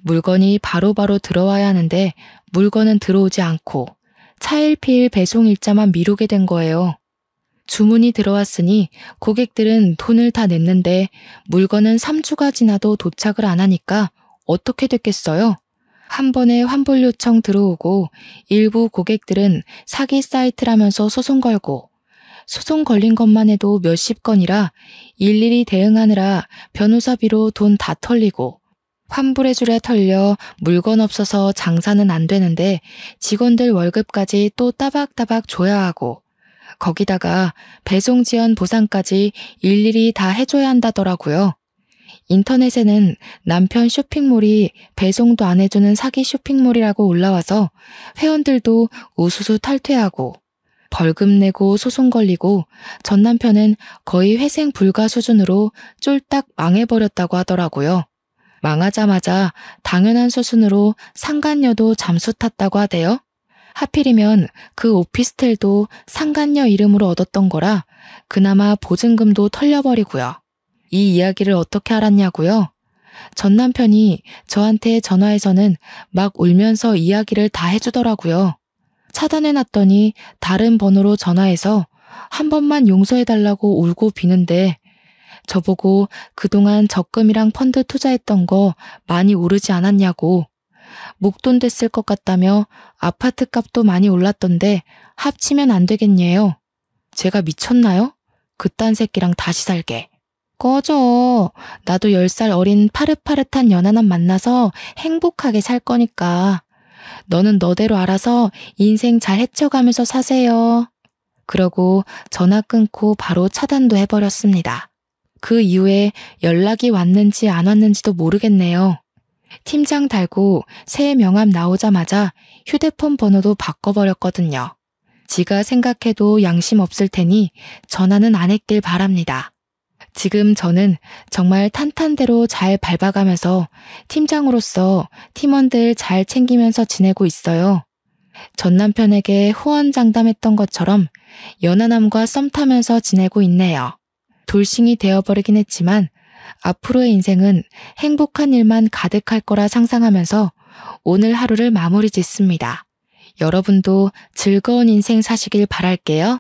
물건이 바로바로 들어와야 하는데 물건은 들어오지 않고 차일피일 배송 일자만 미루게 된 거예요. 주문이 들어왔으니 고객들은 돈을 다 냈는데 물건은 3주가 지나도 도착을 안 하니까 어떻게 됐겠어요? 한 번에 환불 요청 들어오고 일부 고객들은 사기 사이트라면서 소송 걸고 소송 걸린 것만 해도 몇십 건이라 일일이 대응하느라 변호사비로 돈 다 털리고 환불해주랴 털려 물건 없어서 장사는 안 되는데 직원들 월급까지 또 따박따박 줘야 하고 거기다가 배송 지연 보상까지 일일이 다 해줘야 한다더라고요. 인터넷에는 남편 쇼핑몰이 배송도 안 해주는 사기 쇼핑몰이라고 올라와서 회원들도 우수수 탈퇴하고 벌금 내고 소송 걸리고 전 남편은 거의 회생 불가 수준으로 쫄딱 망해버렸다고 하더라고요. 망하자마자 당연한 수순으로 상간녀도 잠수 탔다고 하대요. 하필이면 그 오피스텔도 상간녀 이름으로 얻었던 거라 그나마 보증금도 털려버리고요. 이 이야기를 어떻게 알았냐고요? 전 남편이 저한테 전화해서는 막 울면서 이야기를 다 해주더라고요. 차단해놨더니 다른 번호로 전화해서 한 번만 용서해달라고 울고 비는데 저보고 그동안 적금이랑 펀드 투자했던 거 많이 오르지 않았냐고 목돈 됐을 것 같다며 아파트 값도 많이 올랐던데 합치면 안 되겠냐요. 제가 미쳤나요? 그딴 새끼랑 다시 살게. 꺼져. 나도 10살 어린 파릇파릇한 연하남 만나서 행복하게 살 거니까. 너는 너대로 알아서 인생 잘 헤쳐가면서 사세요. 그러고 전화 끊고 바로 차단도 해버렸습니다. 그 이후에 연락이 왔는지 안 왔는지도 모르겠네요. 팀장 달고 새 명함 나오자마자 휴대폰 번호도 바꿔버렸거든요. 지가 생각해도 양심 없을 테니 전화는 안 했길 바랍니다. 지금 저는 정말 탄탄대로 잘 밟아가면서 팀장으로서 팀원들 잘 챙기면서 지내고 있어요. 전 남편에게 후원장담했던 것처럼 연하남과 썸 타면서 지내고 있네요. 돌싱이 되어버리긴 했지만 앞으로의 인생은 행복한 일만 가득할 거라 상상하면서 오늘 하루를 마무리 짓습니다. 여러분도 즐거운 인생 사시길 바랄게요.